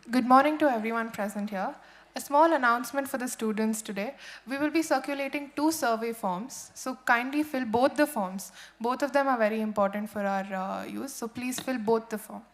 Good morning to everyone present here. A small announcement for the students today. We will be circulating two survey forms, so kindly fill both the forms. Both of them are very important for our use, so please fill both the forms.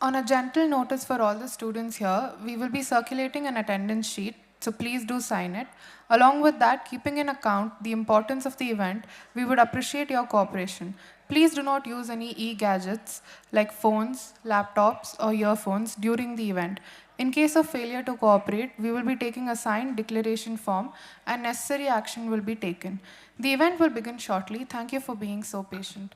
On a gentle notice for all the students here, we will be circulating an attendance sheet, so please do sign it. Along with that, keeping in account the importance of the event, we would appreciate your cooperation. Please do not use any e-gadgets like phones, laptops, or earphones during the event. In case of failure to cooperate, we will be taking a signed declaration form and necessary action will be taken. The event will begin shortly. Thank you for being so patient.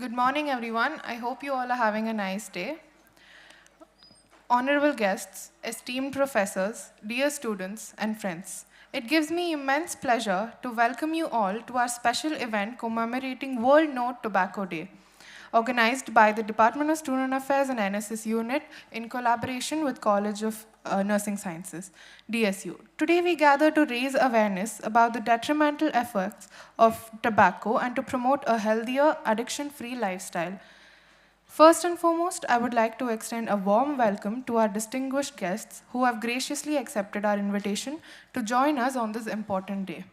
Good morning, everyone. I hope you all are having a nice day. Honorable guests, esteemed professors, dear students, and friends, it gives me immense pleasure to welcome you all to our special event commemorating World No Tobacco Day, organized by the Department of Student Affairs and NSS unit in collaboration with College of Nursing Sciences, DSU. Today we gather to raise awareness about the detrimental effects of tobacco and to promote a healthier, addiction-free lifestyle. First and foremost, I would like to extend a warm welcome to our distinguished guests who have graciously accepted our invitation to join us on this important day.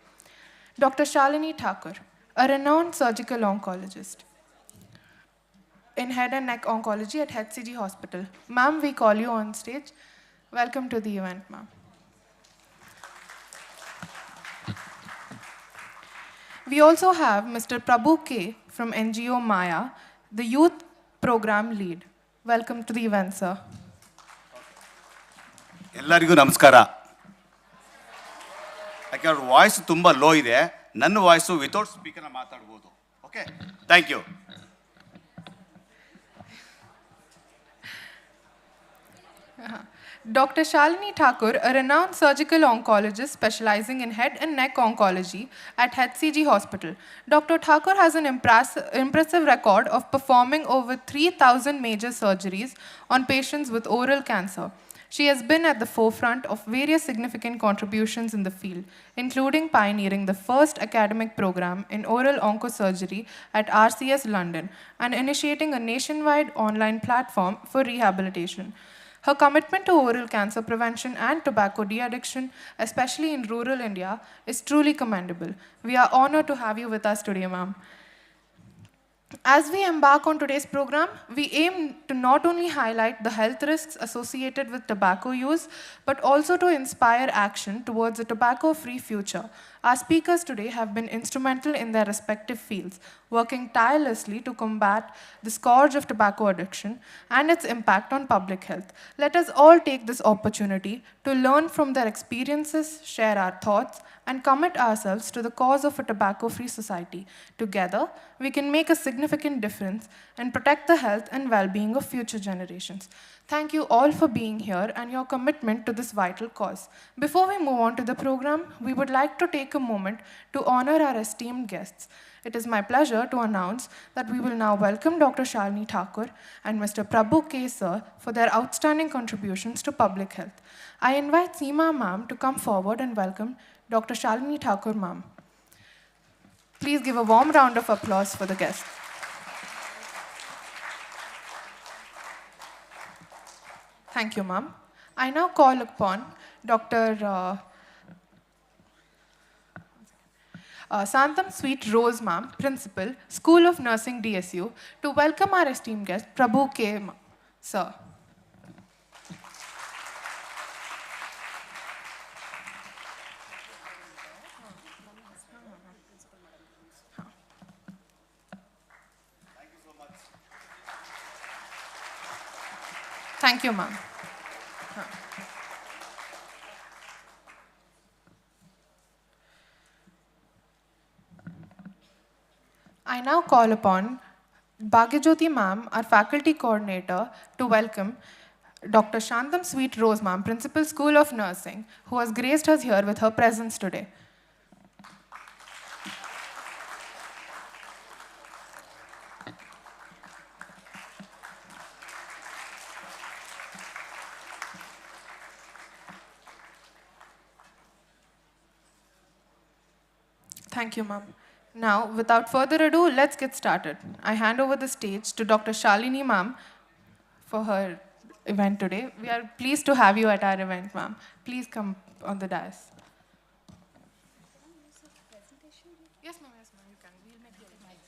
Dr. Shalini Thakur, a renowned surgical oncologist in head and neck oncology at HCG Hospital. Ma'am, we call you on stage. Welcome to the event, ma'am. We also have Mr. Prabhu K. from NGO Maya, the youth program lead. Welcome to the event, sir. ಎಲ್ಲರಿಗೂ ನಮಸ್ಕಾರ. ಯಾಕೆ ಅವ್ರ voice ತುಂಬ low ಇದೆ, ನನ್ನ voice without ಸ್ಪೀಕರ್ನ ಮಾತಾಡ್ಬೋದು. Okay, thank you. Dr. Shalini Thakur, a renowned surgical oncologist specializing in head and neck oncology at HCG Hospital. Dr. Thakur has an impressive record of performing over 3,000 major surgeries on patients with oral cancer. She has been at the forefront of various significant contributions in the field, including pioneering the first academic program in oral oncosurgery at RCS London and initiating a nationwide online platform for rehabilitation. Her commitment to oral cancer prevention and tobacco de-addiction, especially in rural India, is truly commendable. We are honored to have you with us today, ma'am. As we embark on today's program, we aim to not only highlight the health risks associated with tobacco use, but also to inspire action towards a tobacco-free future. Our speakers today have been instrumental in their respective fields, working tirelessly to combat the scourge of tobacco addiction and its impact on public health. Let us all take this opportunity to learn from their experiences, share our thoughts, and commit ourselves to the cause of a tobacco-free society. Together, we can make a significant difference and protect the health and well-being of future generations. Thank you all for being here and your commitment to this vital cause. Before we move on to the program, we would like to take a moment to honor our esteemed guests. It is my pleasure to announce that we will now welcome Dr. Shalini Thakur and Mr. Prabhu K. Sir for their outstanding contributions to public health. I invite Seema ma'am to come forward and welcome Dr. Shalini Thakur ma'am. Please give a warm round of applause for the guests. Thank you, ma'am. I now call upon Dr. Santam Sweet Rose ma'am, Principal, School of Nursing DSU, to welcome our esteemed guest, Prabhu K. Sir. Thank you, ma'am. I now call upon Bhagyajyoti ma'am, our faculty coordinator, to welcome Dr. Shantam Sweet Rose ma'am, Principal, School of Nursing, who has graced us here with her presence today. Thank you, ma'am. Now, without further ado, let's get started. I hand over the stage to Dr. Shalini ma'am for her event today. We are pleased to have you at our event, ma'am. Please come on the dais. Yes, ma'am, you can. We'll make it nice.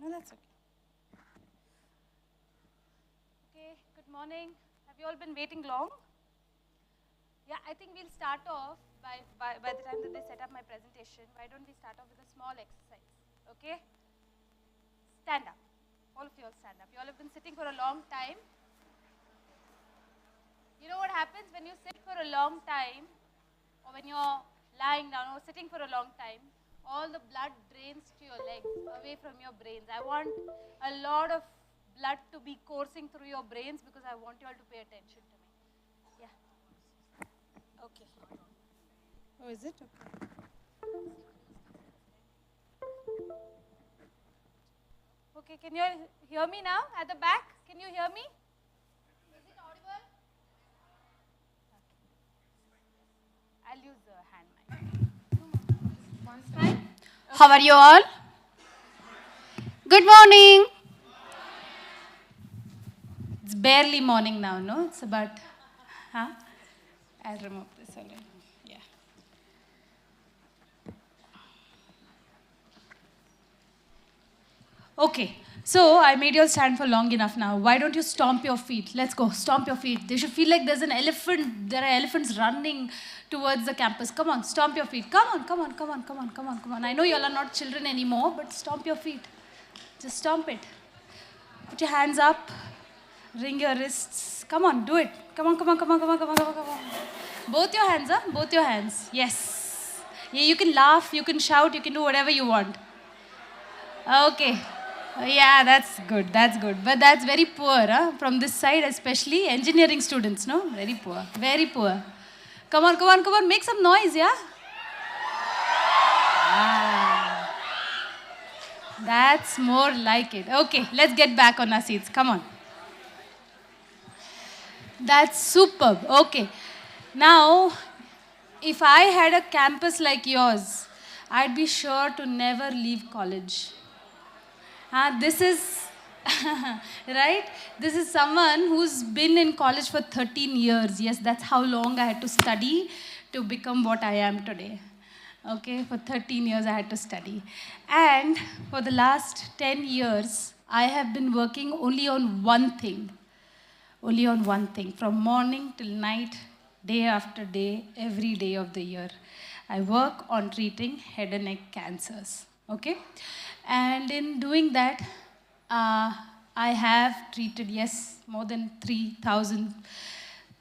no, that's okay. Okay, good morning. Have you all been waiting long? Yeah, I think we'll start off by the time that they set up my presentation. Why don't we start off with a small exercise? Okay? Stand up. All of you all stand up. You all have been sitting for a long time. You know what happens when you sit for a long time, or when you're lying down or sitting for a long time, all the blood drains to your legs, away from your brains. I want a lot of blood to be coursing through your brains because I want you all to pay attention to me. Yeah. Okay. Oh, is it? Okay. Okay, can you hear me now at the back? Can you hear me? Is it audible? Okay. I'll use the hand mic. Fine. How are you all? Good morning. It's barely morning now, no? It's about, huh? I'll remove this already. Yeah. Okay, so I made you all stand for long enough now. Why don't you stomp your feet? Let's go, stomp your feet. They should feel like there's an elephant, there are elephants running towards the campus. Come on, stomp your feet. Come on, come on, come on, come on, come on, come on. I know you all are not children anymore, but stomp your feet. Just stomp it. Put your hands up. Ring your wrists. Come on, do it. Come on, come on, come on, come on, come on, come on, come on. Both your hands, huh? Both your hands. Yes. Yeah, you can laugh, you can shout, you can do whatever you want. Okay. Yeah, that's good. That's good. But that's very poor, huh? From this side, especially engineering students, no? Very poor. Very poor. Come on, come on, come on. Make some noise, yeah? Ah. That's more like it. Okay, let's get back on our seats. Come on. That's superb. Okay. Now, if I had a campus like yours, I'd be sure to never leave college. This is, right? This is someone who's been in college for 13 years. Yes, that's how long I had to study to become what I am today. Okay, for 13 years I had to study. And for the last 10 years, I have been working only on one thing. Only on one thing, from morning till night, day after day, every day of the year. I work on treating head and neck cancers, okay? And in doing that, I have treated, yes, more than 3,000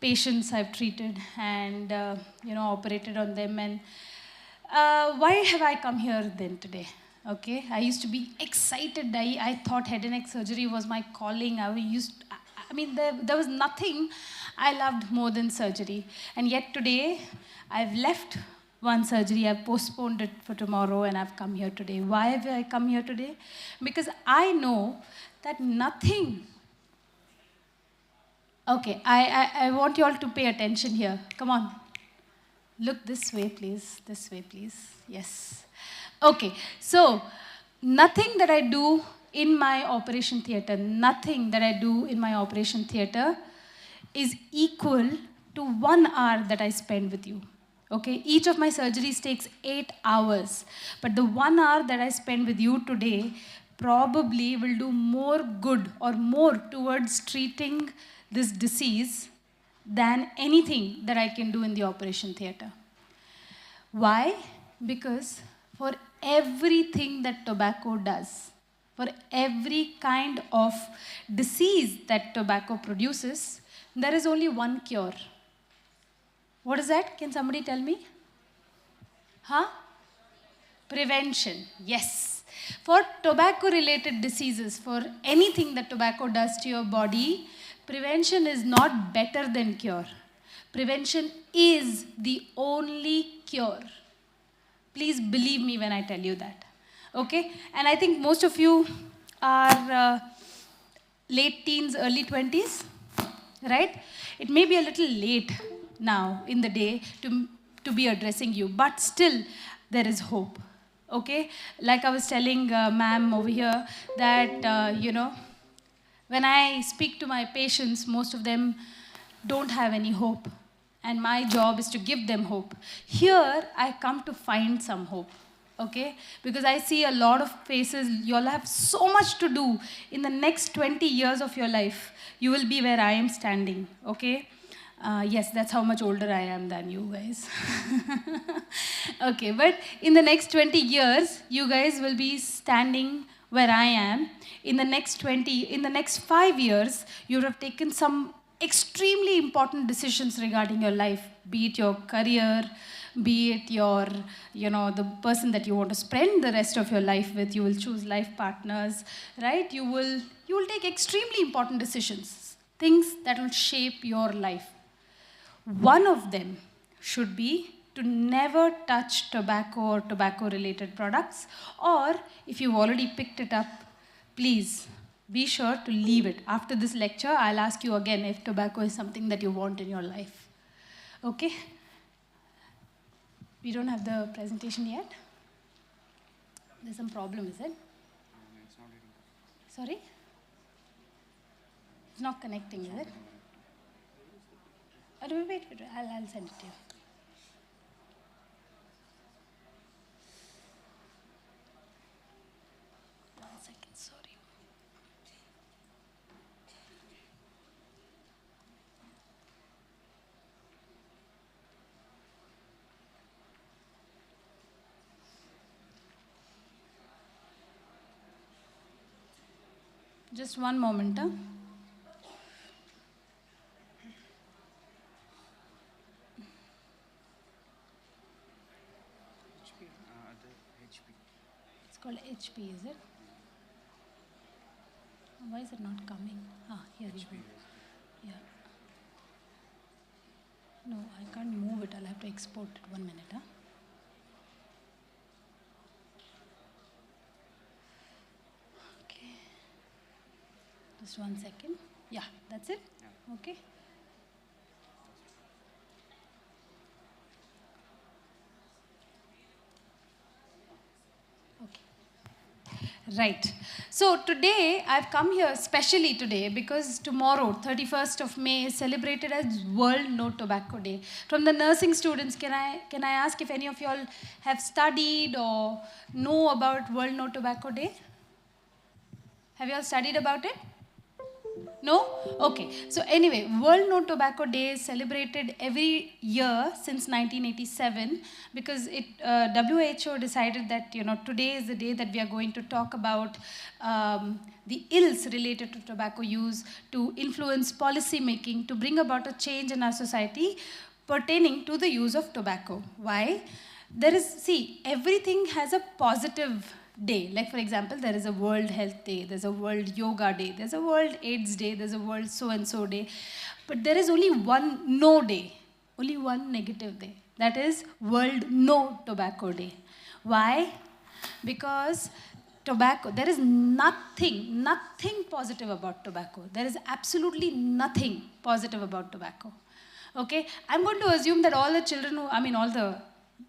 patients I've treated and, operated on them. And why have I come here then today? Okay, I used to be excited. I thought head and neck surgery was my calling. There was nothing I loved more than surgery. And yet today, I've left one surgery, I've postponed it for tomorrow, and I've come here today. Why have I come here today? Because I know that nothing. Okay, I want you all to pay attention here. Come on. Look this way, please. This way, please. Yes. Okay, so nothing that I do in my operation theater, nothing that I do in my operation theater is equal to 1 hour that I spend with you. Okay, each of my surgeries takes 8 hours, but the 1 hour that I spend with you today probably will do more good or more towards treating this disease than anything that I can do in the operation theater. Why? Because for everything that tobacco does, for every kind of disease that tobacco produces, there is only one cure. What is that? Can somebody tell me? Huh? Prevention. Yes. For tobacco-related diseases, for anything that tobacco does to your body, prevention is not better than cure. Prevention is the only cure. Please believe me when I tell you that. Okay? And I think most of you are late teens, early 20s, right? It may be a little late now in the day to be addressing you, but still there is hope. Okay? Like I was telling ma'am over here that, when I speak to my patients, most of them don't have any hope. And my job is to give them hope. Here, I come to find some hope. Okay, because I see a lot of faces. You'll have so much to do in the next 20 years of your life. You will be where I am standing. Okay, yes, that's how much older I am than you guys. Okay, but in the next 20 years, you guys will be standing where I am. In the next 5 years, you have taken some extremely important decisions regarding your life, be it your career, be it your, the person that you want to spend the rest of your life with. You will choose life partners, right? You will take extremely important decisions, things that will shape your life. One of them should be to never touch tobacco or tobacco related products, or if you've already picked it up, please be sure to leave it. After this lecture, I'll ask you again if tobacco is something that you want in your life. Okay? We don't have the presentation yet? There's some problem, is it? Sorry? It's not connecting, is it? Oh, wait, I'll send it to you. One second, sorry. Just one moment, huh? It's called HP, is it? Why is it not coming? Here we go. Yeah. No, I can't move it. I'll have to export it. 1 minute, huh? Okay. Just 1 second. Yeah, that's it? Okay. Right. So today, I've come here specially today because tomorrow, 31st of May, is celebrated as World No Tobacco Day. From the nursing students, can I ask if any of you all have studied or know about World No Tobacco Day? Have you all studied about it? No? Okay. So anyway, World No Tobacco Day is celebrated every year since 1987 because WHO decided that today is the day that we are going to talk about the ills related to tobacco use, to influence policy making, to bring about a change in our society pertaining to the use of tobacco. Why? Everything has a positive day. Like for example, there is a World Health Day, there's a World Yoga Day, there's a World AIDS Day, there's a World so-and-so day. But there is only one no day, only one negative day. That is World No Tobacco Day. Why? Because tobacco, there is nothing positive about tobacco. There is absolutely nothing positive about tobacco. Okay? I'm going to assume that all the children all the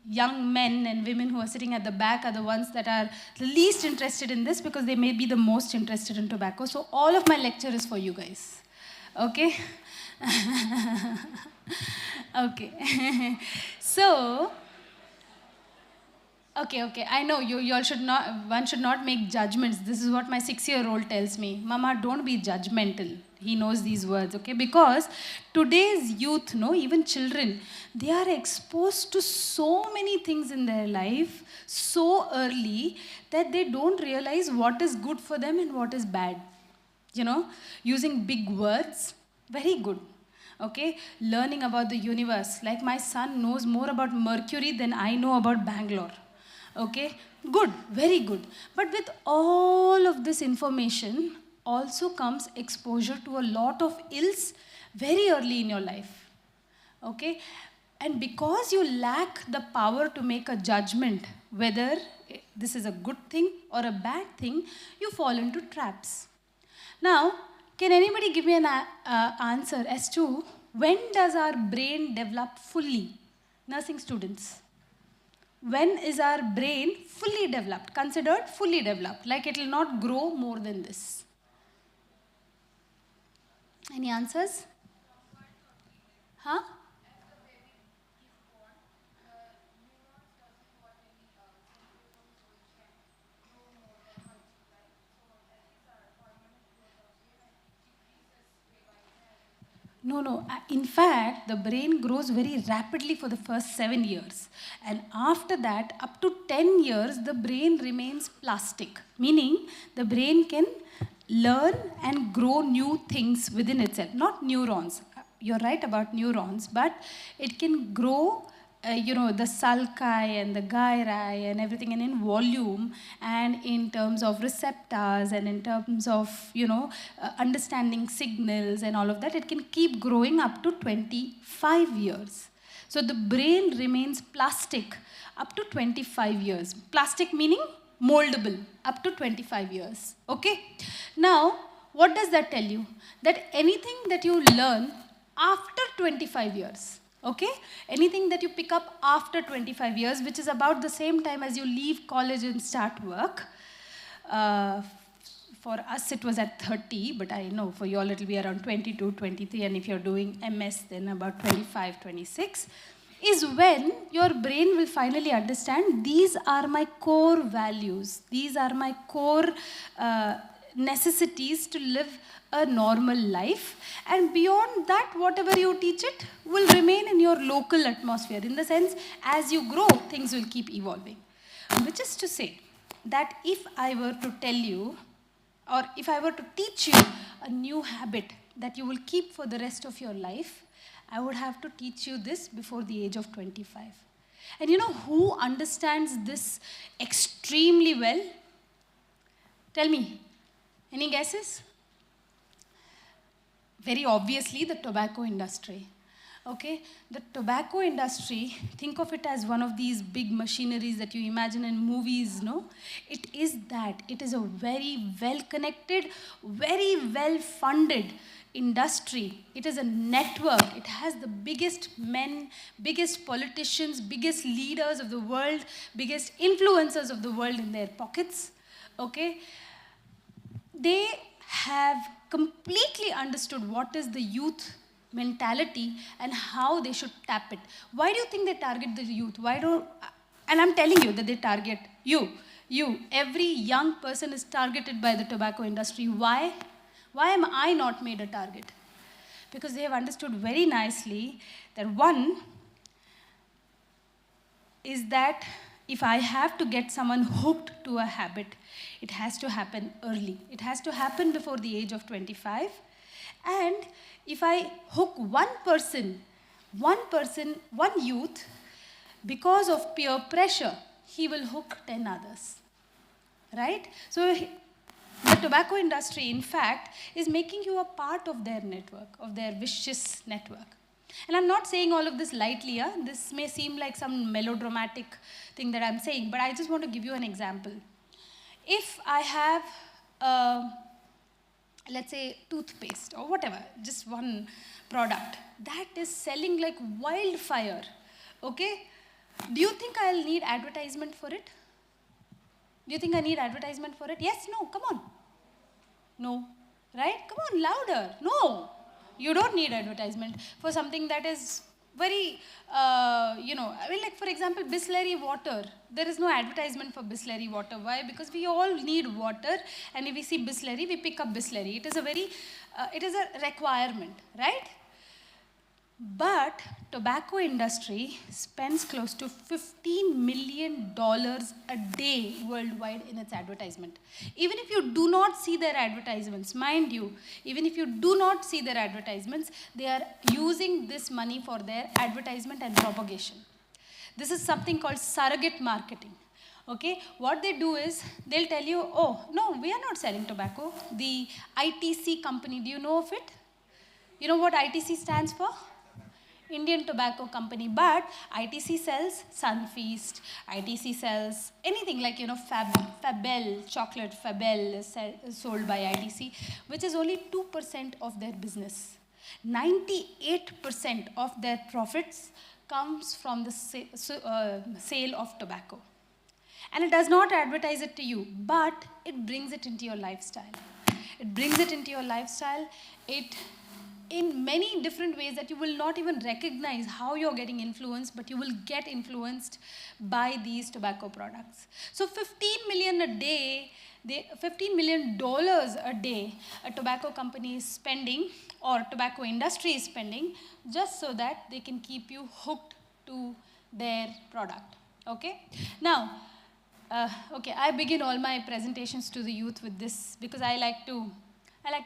young men and women who are sitting at the back are the ones that are the least interested in this because they may be the most interested in tobacco. So all of my lecture is for you guys. Okay? Okay. So, okay. I know one should not make judgments. This is what my 6-year-old tells me. Mama, don't be judgmental. He knows these words, okay? Because today's youth, even children, they are exposed to so many things in their life so early that they don't realize what is good for them and what is bad. Using big words, very good. Okay, learning about the universe. Like my son knows more about Mercury than I know about Bangalore. Okay, good, very good. But with all of this information also comes exposure to a lot of ills very early in your life. Okay, and because you lack the power to make a judgment whether this is a good thing or a bad thing, you fall into traps. Now, can anybody give me an answer as to when does our brain develop fully? Nursing students. When is our brain fully developed, considered fully developed, like it will not grow more than this? Any answers? Huh? No, no. In fact, the brain grows very rapidly for the first 7 years. And after that, up to 10 years, the brain remains plastic, meaning the brain can learn and grow new things within itself, not neurons. You're right about neurons, but it can grow the sulci and the gyri and everything, and in volume and in terms of receptors and in terms of, understanding signals and all of that, it can keep growing up to 25 years. So the brain remains plastic up to 25 years. Plastic meaning moldable up to 25 years. Okay? Now, what does that tell you? That anything that you learn after 25 years, okay? Anything that you pick up after 25 years, which is about the same time as you leave college and start work. For us, it was at 30, but I know for you all it will be around 22, 23, and if you're doing MS, then about 25, 26, is when your brain will finally understand these are my core values, these are my core necessities to live a normal life, and beyond that, whatever you teach it will remain in your local atmosphere. In the sense, as you grow, things will keep evolving. Which is to say that if I were to tell you, or if I were to teach you a new habit that you will keep for the rest of your life, I would have to teach you this before the age of 25. And you know who understands this extremely well? Tell me, any guesses? Very obviously, the tobacco industry. Okay, the tobacco industry, think of it as one of these big machineries that you imagine in movies, no? It is that. It is a very well-connected, very well-funded industry. It is a network. It has the biggest men, biggest politicians, biggest leaders of the world, biggest influencers of the world in their pockets. Okay? They have completely understood what is the youth mentality and how they should tap it. Why do you think they target the youth? And I'm telling you that they target you. Every young person is targeted by the tobacco industry. Why? Why am I not made a target? Because they have understood very nicely that one is that if I have to get someone hooked to a habit, it has to happen early. It has to happen before the age of 25. And if I hook one youth, because of peer pressure, he will hook 10 others. Right? So the tobacco industry, in fact, is making you a part of their network, of their vicious network. And I'm not saying all of this lightly. This may seem like some melodramatic thing that I'm saying, but I just want to give you an example. If I have, let's say, toothpaste or whatever, just one product that is selling like wildfire, okay? Do you think I'll need advertisement for it? Do you think I need advertisement for it? Yes, no, come on. No, right? Come on, louder. No, you don't need advertisement for something that is very, I mean, like for example, Bisleri water. There is no advertisement for Bisleri water. Why? Because we all need water, and if we see Bisleri, we pick up Bisleri. It is a requirement, right? But tobacco industry spends close to $15 million a day worldwide in its advertisement. Even if you do not see their advertisements, mind you, even if you do not see their advertisements, they are using this money for their advertisement and propagation. This is something called surrogate marketing. Okay, what they do is, they'll tell you, oh, no, we are not selling tobacco. The ITC company, do you know of it? You know what ITC stands for? Indian Tobacco Company, but ITC sells Sunfeast, ITC sells anything like, Fabel, chocolate Fabel is sold by ITC, which is only 2% of their business. 98% of their profits comes from the sale of tobacco. And it does not advertise it to you, but it brings it into your lifestyle. It brings it into your lifestyle. It in many different ways that you will not even recognize how you're getting influenced, but you will get influenced by these tobacco products. So 15 million a day, $15 million a day a tobacco company is spending, or tobacco industry is spending, just so that they can keep you hooked to their product. Okay? Now, I begin all my presentations to the youth with this because I like to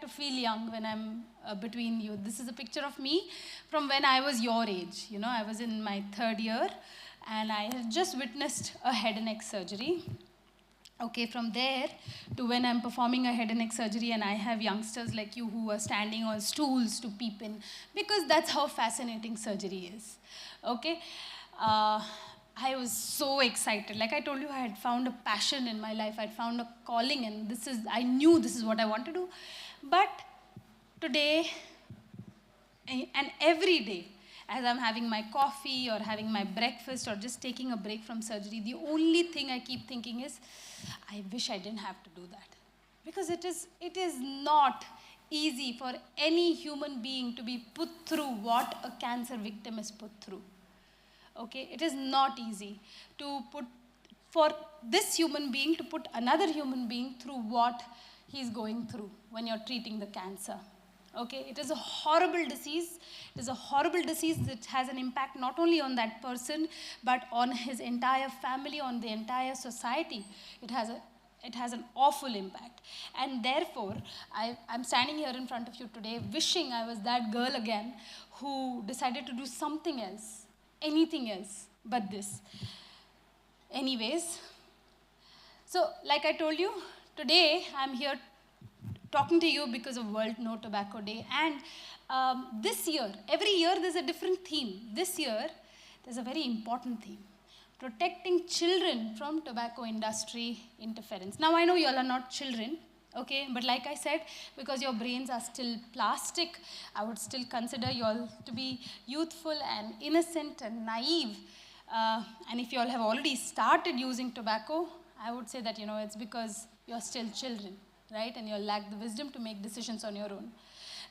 feel young when I'm between you. This is a picture of me from when I was your age. You know, I was in my 3rd year and I had just witnessed a head and neck surgery. Okay, from there to when I'm performing a head and neck surgery and I have youngsters like you who are standing on stools to peep in, because that's how fascinating surgery is. Okay? I was so excited. Like I told you, I had found a passion in my life. I'd found a calling, and I knew this is what I want to do. But today, and every day, as I'm having my coffee or having my breakfast or just taking a break from surgery, the only thing I keep thinking is, I wish I didn't have to do that. Because it is not easy for any human being to be put through what a cancer victim is put through. Okay, it is not easy for this human being to put another human being through what he's going through when you're treating the cancer. Okay, it is a horrible disease. It is a horrible disease that has an impact not only on that person, but on his entire family, on the entire society. It has an awful impact. And therefore, I'm standing here in front of you today wishing I was that girl again who decided to do something else. Anything else but this. Anyways, so like I told you, today I'm here talking to you because of World No Tobacco Day. And this year, every year there's a different theme. This year, there's a very important theme. Protecting children from tobacco industry interference. Now I know you all are not children, okay, but like I said, because your brains are still plastic, I would still consider you all to be youthful and innocent and naive. And if you all have already started using tobacco, I would say that, it's because you're still children, right? And you lack the wisdom to make decisions on your own.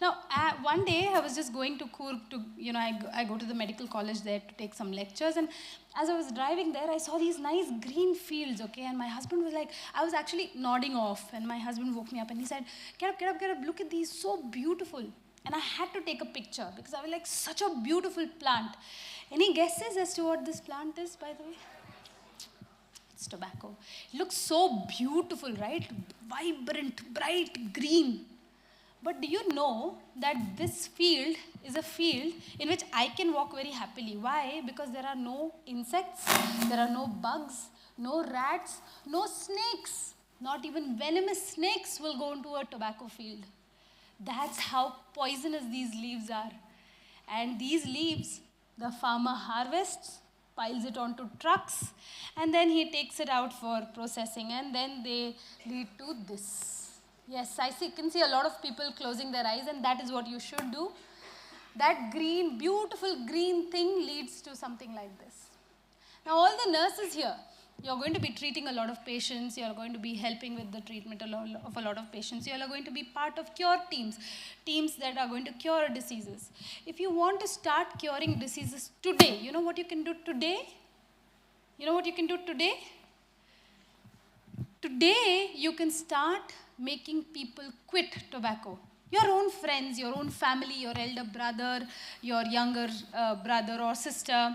Now, one day I was just going to Coorg I go to the medical college there to take some lectures, and as I was driving there, I saw these nice green fields, okay, and my husband was like, I was actually nodding off, and my husband woke me up and he said, get up, look at these, so beautiful. And I had to take a picture because I was like, such a beautiful plant. Any guesses as to what this plant is, by the way? It's tobacco. It looks so beautiful, right? Vibrant, bright green. But do you know that this field is a field in which I can walk very happily? Why? Because there are no insects, there are no bugs, no rats, no snakes. Not even venomous snakes will go into a tobacco field. That's how poisonous these leaves are. And these leaves, the farmer harvests, piles it onto trucks, and then he takes it out for processing, and then they lead to this. Yes, can see a lot of people closing their eyes, and that is what you should do. That green, beautiful green thing leads to something like this. Now, all the nurses here, you're going to be treating a lot of patients, you're going to be helping with the treatment of a lot of patients, you're going to be part of cure teams that are going to cure diseases. If you want to start curing diseases today, you know what you can do today? You know what you can do today? Today, you can start making people quit tobacco. Your own friends, your own family, your elder brother, your younger brother or sister,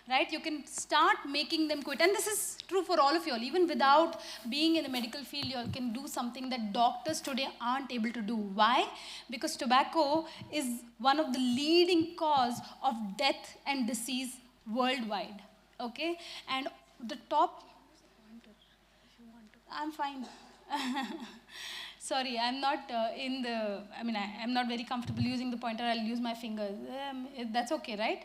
right? You can start making them quit. And this is true for all of you all. Even without being in the medical field, you all can do something that doctors today aren't able to do. Why? Because tobacco is one of the leading cause of death and disease worldwide. Okay? And the top... I'm fine. Sorry, I'm not I'm not very comfortable using the pointer. I'll use my fingers. That's okay, right?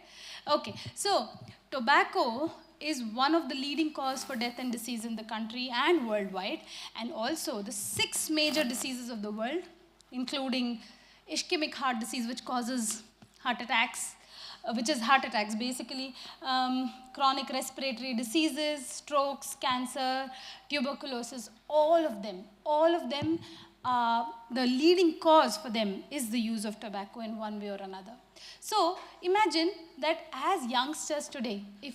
Okay, so tobacco is one of the leading cause for death and disease in the country and worldwide, and also the 6 major diseases of the world, including ischemic heart disease, which causes heart attacks, basically, chronic respiratory diseases, strokes, cancer, tuberculosis, all of them the leading cause for them is the use of tobacco in one way or another. So imagine that as youngsters today, if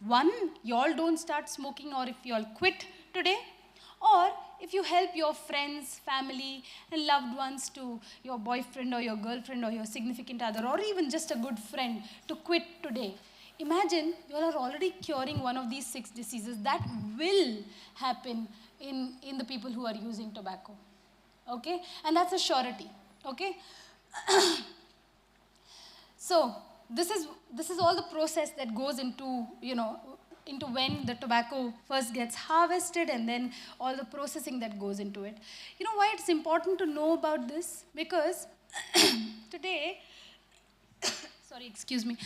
one, y'all don't start smoking, or if y'all quit today, or if you help your friends, family, and loved ones, to your boyfriend or your girlfriend or your significant other, or even just a good friend, to quit today. Imagine you all are already curing one of these 6 diseases that will happen in the people who are using tobacco. Okay? And that's a surety. Okay? So this is all the process that goes into, into when the tobacco first gets harvested, and then all the processing that goes into it. You know why it's important to know about this? Because today, sorry, excuse me.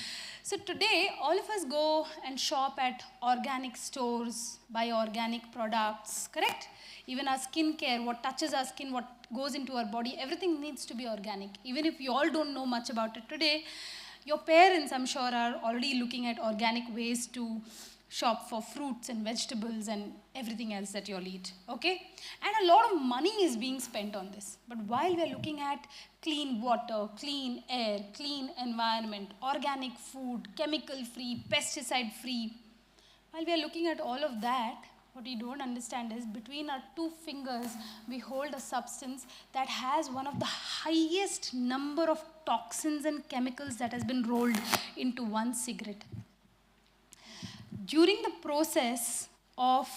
So today, all of us go and shop at organic stores, buy organic products, correct? Even our skincare, what touches our skin, what goes into our body, everything needs to be organic. Even if you all don't know much about it today, your parents, I'm sure, are already looking at organic ways to shop for fruits and vegetables and everything else that you'll eat, okay? And a lot of money is being spent on this. But while we're looking at clean water, clean air, clean environment, organic food, chemical-free, pesticide-free, while we are looking at all of that, what we don't understand is between our 2 fingers, we hold a substance that has one of the highest number of toxins and chemicals that has been rolled into one cigarette. During the process of,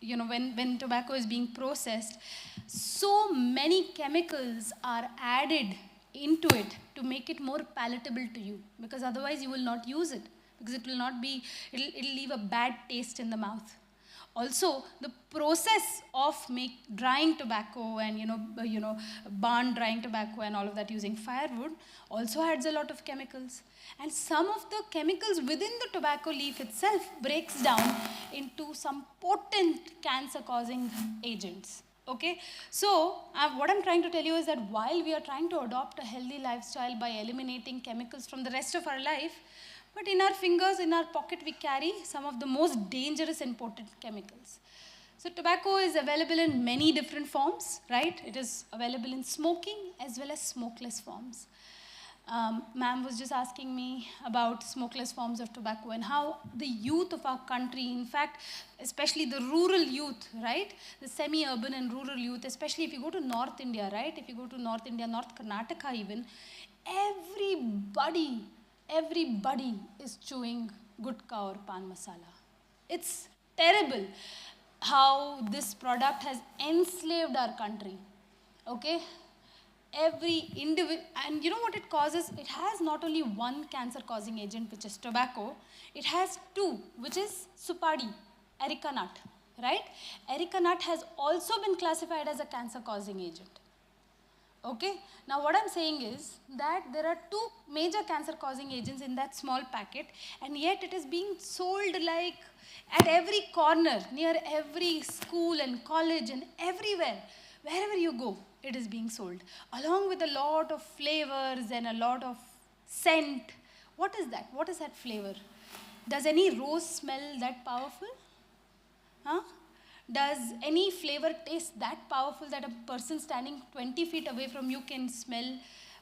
when tobacco is being processed, so many chemicals are added into it to make it more palatable to you, because otherwise you will not use it, because it will not be, it'll leave a bad taste in the mouth. Also, the process of drying tobacco and barn drying tobacco and all of that using firewood also adds a lot of chemicals. And some of the chemicals within the tobacco leaf itself breaks down into some potent cancer-causing agents. Okay, so what I'm trying to tell you is that while we are trying to adopt a healthy lifestyle by eliminating chemicals from the rest of our life, but in our fingers, in our pocket, we carry some of the most dangerous and potent chemicals. So tobacco is available in many different forms, right? It is available in smoking as well as smokeless forms. Ma'am was just asking me about smokeless forms of tobacco and how the youth of our country, in fact, especially the rural youth, right? The semi-urban and rural youth, especially if you go to North India, right? If you go to North India, North Karnataka even, everybody is chewing gutka or pan masala. It's terrible how this product has enslaved our country, okay? Every individual, and you know what it causes? It has not only one cancer-causing agent, which is tobacco, it has 2, which is supadi, areca nut, right? Areca nut has also been classified as a cancer-causing agent. Okay, now what I'm saying is that there are 2 major cancer-causing agents in that small packet, and yet it is being sold like at every corner, near every school and college and everywhere. Wherever you go, it is being sold, along with a lot of flavors and a lot of scent. What is that? What is that flavor? Does any rose smell that powerful? Huh? Does any flavor taste that powerful that a person standing 20 feet away from you can smell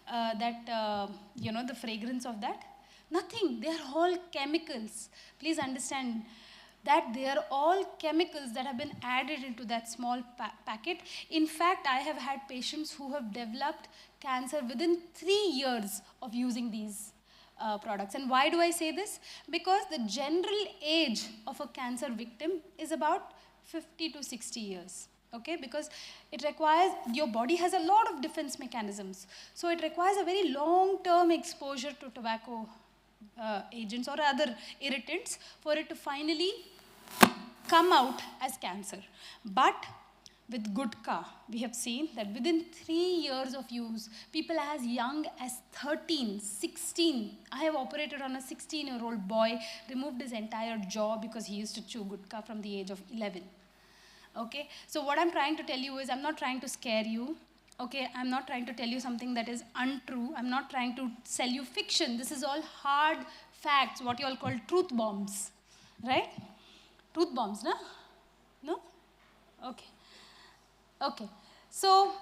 the fragrance of that? Nothing. They are all chemicals. Please understand that they are all chemicals that have been added into that small packet. In fact, I have had patients who have developed cancer within 3 years of using these products. And why do I say this? Because the general age of a cancer victim is about 50 to 60 years, okay? Because it requires, your body has a lot of defense mechanisms. So it requires a very long-term exposure to tobacco agents or other irritants for it to finally come out as cancer. But with gutka, we have seen that within 3 years of use, people as young as 13, 16, I have operated on a 16-year-old boy, removed his entire jaw because he used to chew gutka from the age of 11. Okay, so what I'm trying to tell you is, I'm not trying to scare you. Okay, I'm not trying to tell you something that is untrue. I'm not trying to sell you fiction. This is all hard facts, what you all call truth bombs, right? Truth bombs, no? No? Okay. Okay. So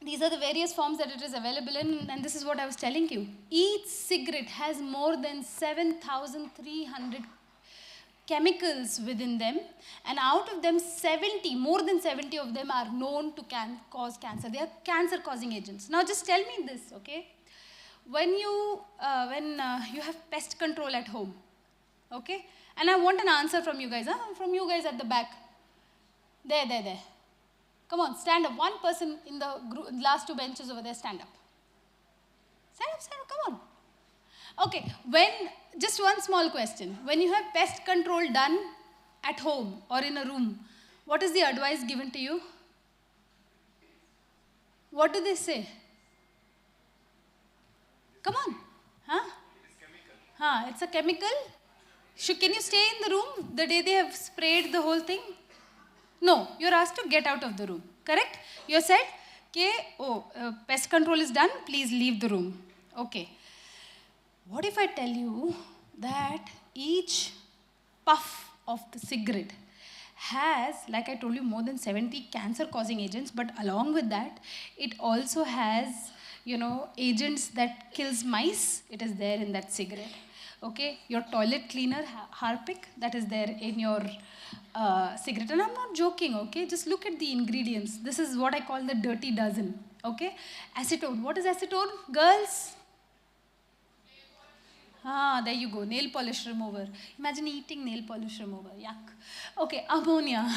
These are the various forms that it is available in, and this is what I was telling you. Each cigarette has more than 7,300 chemicals within them, and out of them, more than 70 of them are known to cause cancer. They are cancer-causing agents. Now, just tell me this, okay? When you have pest control at home, okay? And I want an answer from you guys, from you guys at the back. There. Come on, stand up. One person in the last two benches over there, stand up. Stand up, come on. Okay, just one small question. When you have pest control done at home or in a room, what is the advice given to you? What do they say? Come on. Huh? It's a chemical. Can you stay in the room the day they have sprayed the whole thing? No, you're asked to get out of the room, correct? You said, pest control is done, please leave the room. Okay. What if I tell you that each puff of the cigarette has, like I told you, more than 70 cancer-causing agents, but along with that, it also has, agents that kills mice. It is there in that cigarette. Okay, your toilet cleaner, Harpic, that is there in your cigarette. And I'm not joking, okay? Just look at the ingredients. This is what I call the dirty dozen, okay? Acetone. What is acetone, girls? There you go, nail polish remover. Imagine eating nail polish remover, yuck. Okay, ammonia.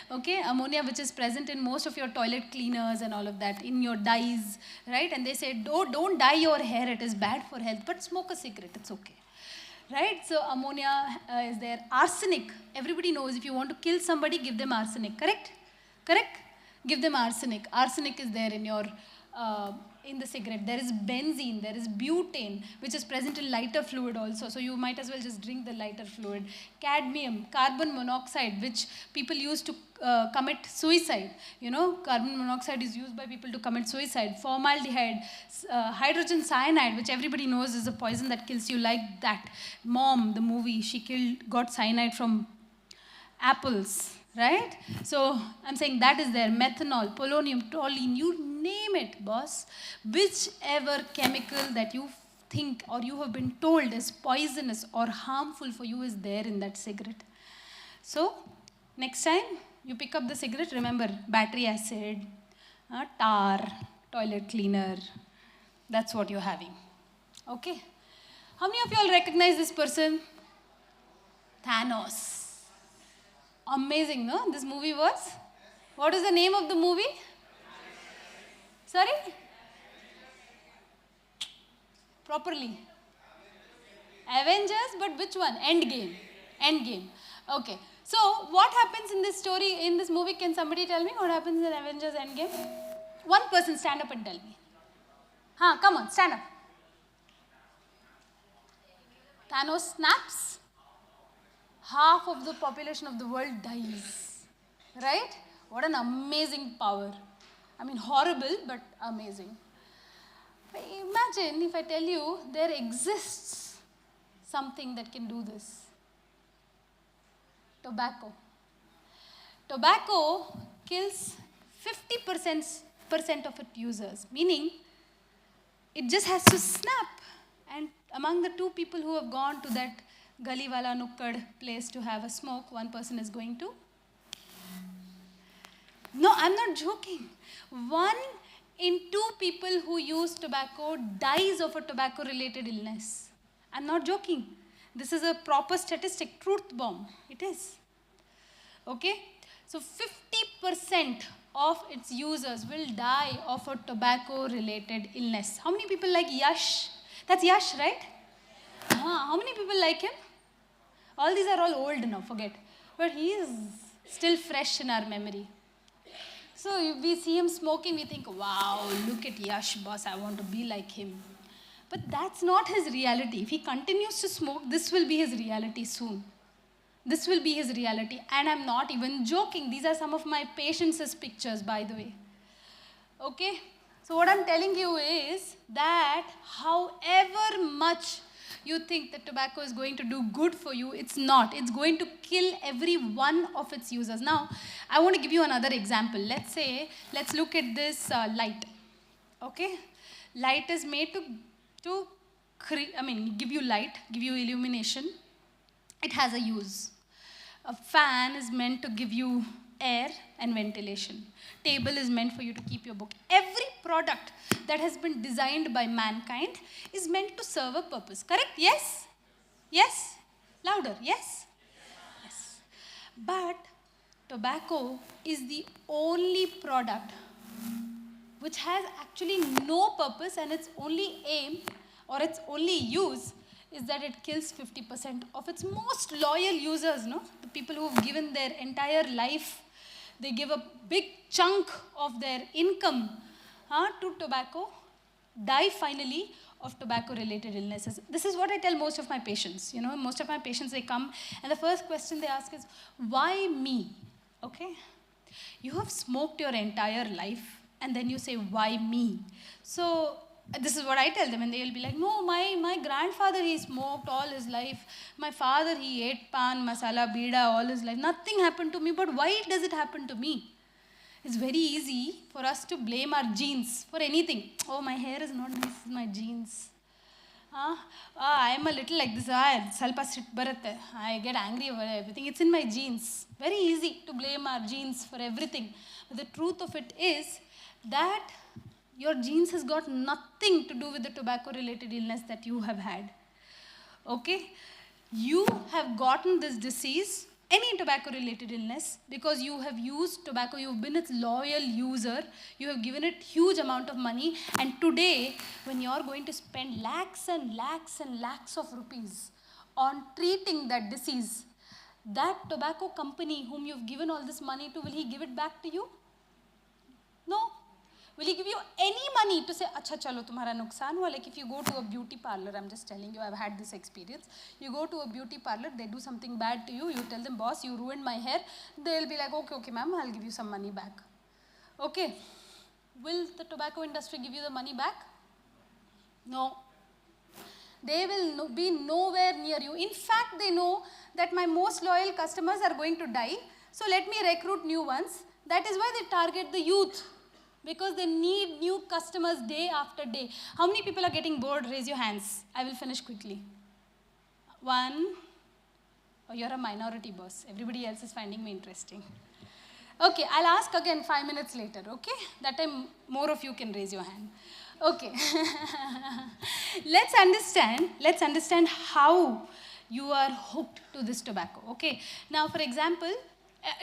Okay, ammonia which is present in most of your toilet cleaners and all of that, in your dyes, right? And they say, don't dye your hair, it is bad for health, but smoke a cigarette, it's okay. Right, so ammonia is there. Arsenic, everybody knows if you want to kill somebody, give them arsenic, correct? Correct? Give them arsenic. Arsenic is there in your, in the cigarette. There is benzene, there is butane, which is present in lighter fluid also. So you might as well just drink the lighter fluid. Cadmium, carbon monoxide, which people use to commit suicide. Carbon monoxide is used by people to commit suicide. Formaldehyde, hydrogen cyanide, which everybody knows is a poison that kills you, like that. Mom, the movie, she got cyanide from apples, right? So I'm saying that is there. Methanol, polonium, toluene, you name it, boss. Whichever chemical that you think or you have been told is poisonous or harmful for you is there in that cigarette. So next time you pick up the cigarette, remember battery acid, tar, toilet cleaner. That's what you're having. Okay? How many of you all recognize this person? Thanos. Amazing, no? This movie was? What is the name of the movie? Sorry? Properly. Avengers, but which one? Endgame. Endgame. Okay. So, what happens in this story, in this movie? Can somebody tell me what happens in Avengers Endgame? One person stand up and tell me. Come on, stand up. Thanos snaps. Half of the population of the world dies. Right? What an amazing power. I mean, horrible, but amazing. Imagine if I tell you there exists something that can do this. Tobacco. Tobacco kills 50% of its users, meaning it just has to snap. And among the two people who have gone to that Gali Wala Nukkad place to have a smoke, one person is going to. No, I'm not joking. 1 in 2 people who use tobacco dies of a tobacco-related illness. I'm not joking. This is a proper statistic, truth bomb. It is. Okay? So 50% of its users will die of a tobacco-related illness. How many people like Yash? That's Yash, right? How many people like him? All these are all old now, forget. But he is still fresh in our memory. So if we see him smoking, we think, wow, look at Yash, boss, I want to be like him. But that's not his reality. If he continues to smoke, this will be his reality soon. This will be his reality. And I'm not even joking. These are some of my patients' pictures, by the way. Okay? So what I'm telling you is that however much you think that tobacco is going to do good for you, it's not. It's going to kill every one of its users. Now, I want to give you another example. Let's look at this light. Okay? Light is made to give you light, give you illumination. It has a use. A fan is meant to give you air and ventilation. Table is meant for you to keep your book. Every product that has been designed by mankind is meant to serve a purpose. Correct? Yes? Yes? Louder. Yes? Yes. But tobacco is the only product which has actually no purpose, and its only aim or its only use is that it kills 50% of its most loyal users, no? The people who have given their entire life, they give a big chunk of their income to tobacco, die finally of tobacco-related illnesses. This is what I tell most of my patients. You know, most of my patients, they come, and the first question they ask is, why me? Okay? You have smoked your entire life, and then you say, why me? So this is what I tell them, and they will be like, no, my grandfather, he smoked all his life. My father, he ate pan, masala, bida all his life. Nothing happened to me, but why does it happen to me? It's very easy for us to blame our genes for anything. Oh, my hair is not nice, it's my genes. I am a little like this. I get angry over everything. It's in my genes. Very easy to blame our genes for everything. But the truth of it is that your genes has got nothing to do with the tobacco-related illness that you have had. Okay? You have gotten this disease, any tobacco-related illness, because you have used tobacco, you've been its loyal user, you have given it huge amount of money, and today, when you're going to spend lakhs and lakhs and lakhs of rupees on treating that disease, that tobacco company whom you've given all this money to, will he give it back to you? No. Will he give you any money to say, acha chalo, tumhara nuksan hua? Like if you go to a beauty parlor, I'm just telling you, I've had this experience. You go to a beauty parlor, they do something bad to you, you tell them, boss, you ruined my hair. They'll be like, okay, ma'am, I'll give you some money back. Okay. Will the tobacco industry give you the money back? No. They will be nowhere near you. In fact, they know that my most loyal customers are going to die. So let me recruit new ones. That is why they target the youth. Because they need new customers day after day. How many people are getting bored? Raise your hands. I will finish quickly. One. Oh, you're a minority, boss. Everybody else is finding me interesting. Okay, I'll ask again 5 minutes later, okay? That time, more of you can raise your hand. Okay. Let's understand how you are hooked to this tobacco, okay? Now, for example,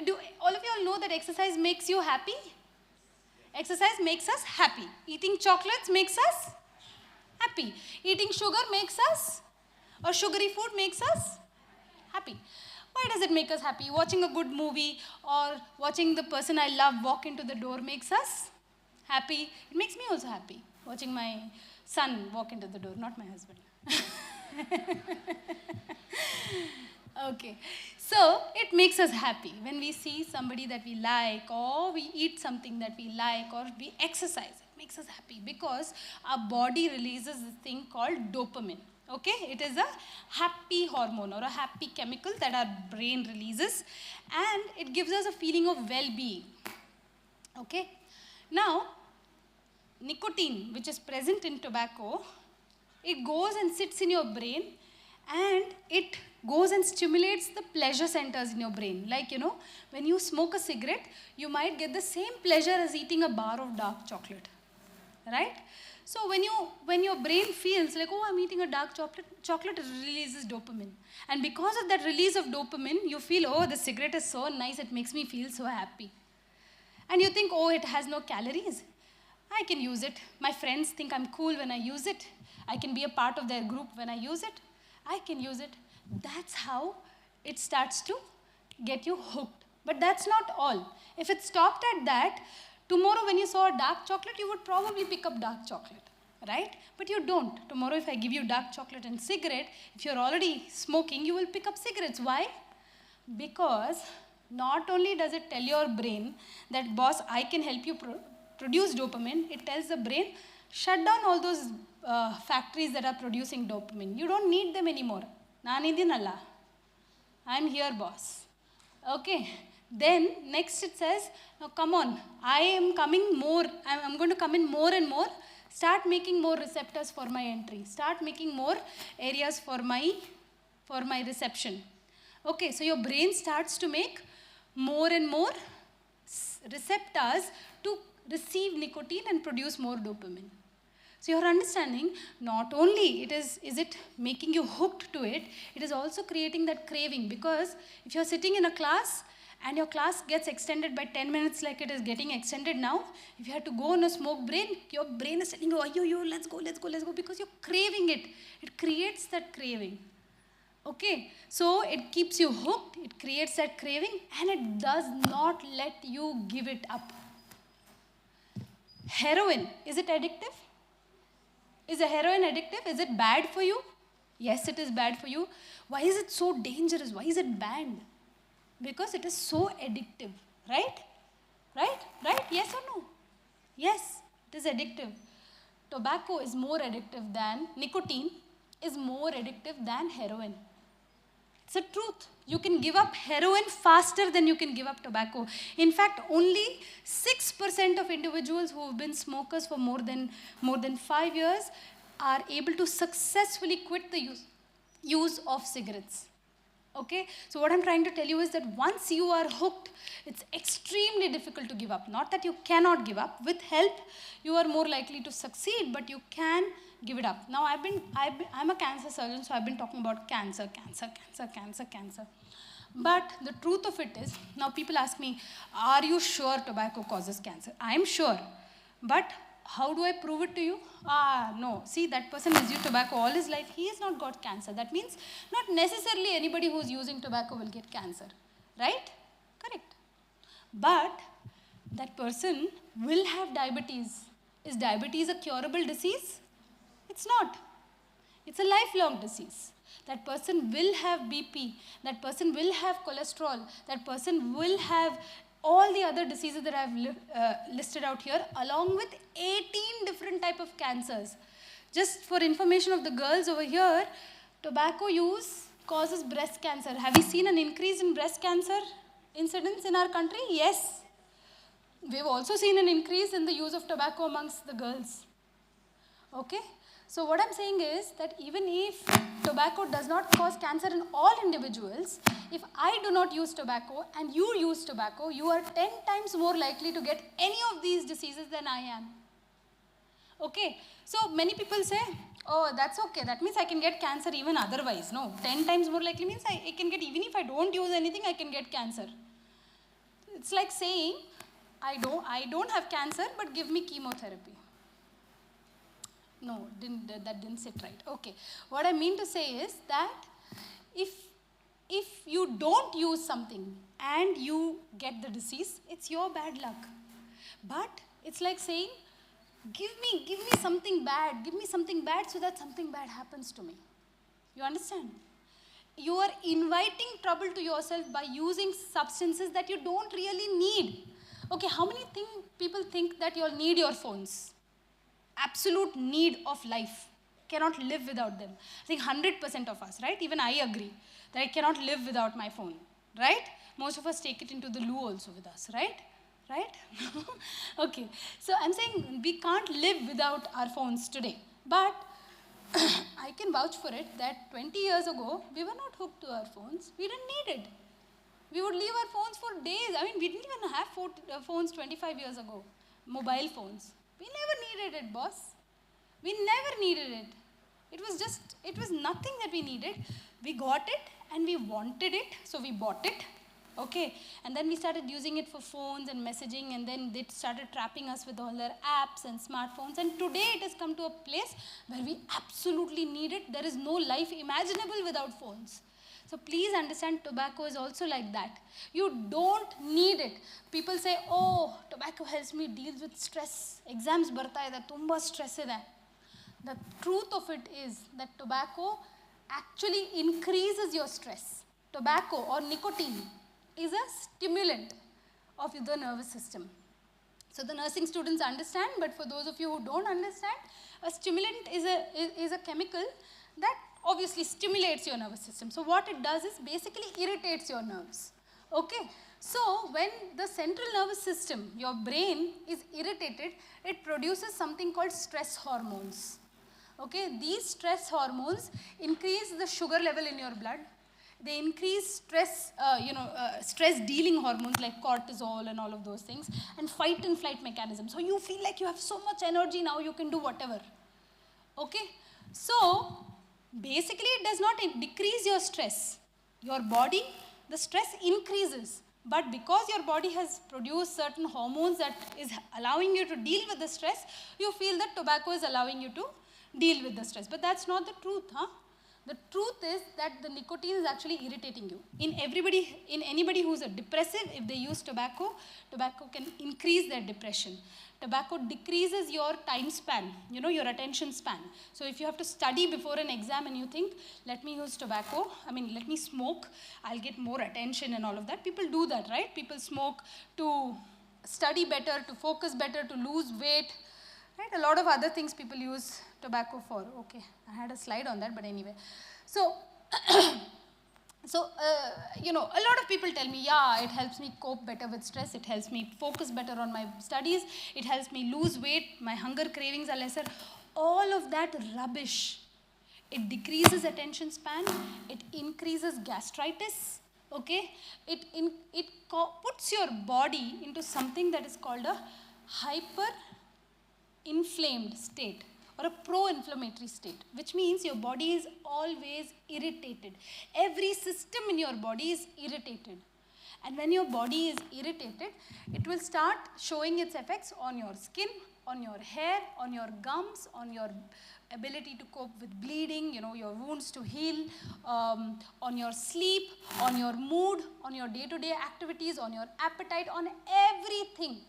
do all of you all know that exercise makes you happy? Exercise makes us happy. Eating chocolates makes us happy. Eating sugar makes us, or sugary food makes us happy. Why does it make us happy? Watching a good movie or watching the person I love walk into the door makes us happy. It makes me also happy. Watching my son walk into the door, not my husband. Okay, so it makes us happy when we see somebody that we like, or we eat something that we like, or we exercise. It makes us happy because our body releases this thing called dopamine. Okay, it is a happy hormone or a happy chemical that our brain releases, and it gives us a feeling of well-being. Okay, now nicotine, which is present in tobacco, it goes and sits in your brain, and it goes and stimulates the pleasure centers in your brain. Like, you know, when you smoke a cigarette, you might get the same pleasure as eating a bar of dark chocolate, right? So when your brain feels like, oh, I'm eating a dark chocolate releases dopamine. And because of that release of dopamine, you feel, oh, the cigarette is so nice, it makes me feel so happy. And you think, oh, it has no calories. I can use it. My friends think I'm cool when I use it. I can be a part of their group when I use it. I can use it. That's how it starts to get you hooked. But that's not all. If it stopped at that, tomorrow when you saw a dark chocolate, you would probably pick up dark chocolate, right? But you don't. Tomorrow if I give you dark chocolate and cigarette, if you're already smoking, you will pick up cigarettes. Why? Because not only does it tell your brain that, boss, I can help you produce dopamine, it tells the brain, shut down all those factories that are producing dopamine. You don't need them anymore. Nanidinalla. I'm here, boss. Okay. Then next it says, now come on, I am coming more. I'm going to come in more and more. Start making more receptors for my entry. Start making more areas for my reception. Okay, so your brain starts to make more and more receptors to receive nicotine and produce more dopamine. So you're understanding not only is it making you hooked to it, it is also creating that craving, because if you're sitting in a class and your class gets extended by 10 minutes like it is getting extended now, if you have to go on a smoke break, your brain is telling you, yo, let's go, because you're craving it. It creates that craving. Okay, so it keeps you hooked, it creates that craving, and it does not let you give it up. Heroin, is it addictive? Is a heroin addictive? Is it bad for you? Yes, it is bad for you. Why is it so dangerous? Why is it banned? Because it is so addictive, right? Right? Right? Yes or no? Yes, it is addictive. Tobacco is more addictive than nicotine, is more addictive than heroin. It's a truth. You can give up heroin faster than you can give up tobacco. In fact, only 6% of individuals who have been smokers for more than 5 years are able to successfully quit the use of cigarettes. Okay, so what I'm trying to tell you is that once you are hooked, it's extremely difficult to give up. Not that you cannot give up. With help, you are more likely to succeed, but you can give it up. Now, I'm a cancer surgeon, so I've been talking about cancer. But the truth of it is, now people ask me, are you sure tobacco causes cancer? I'm sure, but how do I prove it to you? No. See, that person has used tobacco all his life. He has not got cancer. That means not necessarily anybody who's using tobacco will get cancer. Right? Correct. But that person will have diabetes. Is diabetes a curable disease? It's not. It's a lifelong disease. That person will have BP. That person will have cholesterol. That person will have all the other diseases that I've listed out here, along with 18 different type of cancers. Just for information of the girls over here, tobacco use causes breast cancer. Have you seen an increase in breast cancer incidence in our country? Yes. We've also seen an increase in the use of tobacco amongst the girls. Okay? So what I'm saying is that even if tobacco does not cause cancer in all individuals, if I do not use tobacco and you use tobacco, you are 10 times more likely to get any of these diseases than I am. Okay, so many people say, oh, that's okay, that means I can get cancer even otherwise. No, 10 times more likely means I can get, even if I don't use anything, I can get cancer. It's like saying, I don't have cancer, but give me chemotherapy. No, that didn't sit right. Okay. What I mean to say is that if you don't use something and you get the disease, it's your bad luck. But it's like saying, give me something bad. Give me something bad so that something bad happens to me. You understand? You are inviting trouble to yourself by using substances that you don't really need. Okay, how many people think that you'll need your phones? Absolute need of life. Cannot live without them. I think 100% of us, right? Even I agree that I cannot live without my phone, right? Most of us take it into the loo also with us, right? Right? Okay. So I'm saying we can't live without our phones today. But I can vouch for it that 20 years ago, we were not hooked to our phones. We didn't need it. We would leave our phones for days. I mean, we didn't even have phones 25 years ago. Mobile phones. We never needed it, boss. We never needed it. It was nothing that we needed. We got it and we wanted it, so we bought it. Okay, and then we started using it for phones and messaging, and then they started trapping us with all their apps and smartphones, and today it has come to a place where we absolutely need it. There is no life imaginable without phones. So please understand, tobacco is also like that. You don't need it. People say, oh, tobacco helps me deal with stress. Exams barta ide, tumba stress ide. The truth of it is that tobacco actually increases your stress. Tobacco or nicotine is a stimulant of the nervous system. So the nursing students understand, but for those of you who don't understand, a stimulant is a chemical that obviously stimulates your nervous system. So what it does is basically irritates your nerves. Okay, so when the central nervous system, your brain, is irritated, it produces something called stress hormones. Okay, these stress hormones increase the sugar level in your blood. They increase stress, stress dealing hormones like cortisol and all of those things, and fight and flight mechanism. So you feel like you have so much energy now, you can do whatever. Okay, so basically it does not decrease your stress. Your body, the stress increases, but because your body has produced certain hormones that is allowing you to deal with the stress, you feel that tobacco is allowing you to deal with the stress. But that's not the truth, huh? The truth is that the nicotine is actually irritating you. In anybody who's a depressive, if they use tobacco, tobacco can increase their depression. Tobacco decreases your time span, your attention span. So if you have to study before an exam and you think, let me use tobacco, let me smoke, I'll get more attention and all of that. People do that, right? People smoke to study better, to focus better, to lose weight, right? A lot of other things people use tobacco for. Okay, I had a slide on that, but anyway. So, a lot of people tell me, yeah, it helps me cope better with stress, it helps me focus better on my studies, it helps me lose weight, my hunger cravings are lesser. All of that rubbish. It decreases attention span, it increases gastritis, okay? It puts your body into something that is called a hyper-inflamed state, or a pro-inflammatory state, which means your body is always irritated. Every system in your body is irritated. And when your body is irritated, it will start showing its effects on your skin, on your hair, on your gums, on your ability to cope with bleeding, your wounds to heal, on your sleep, on your mood, on your day-to-day activities, on your appetite, on everything.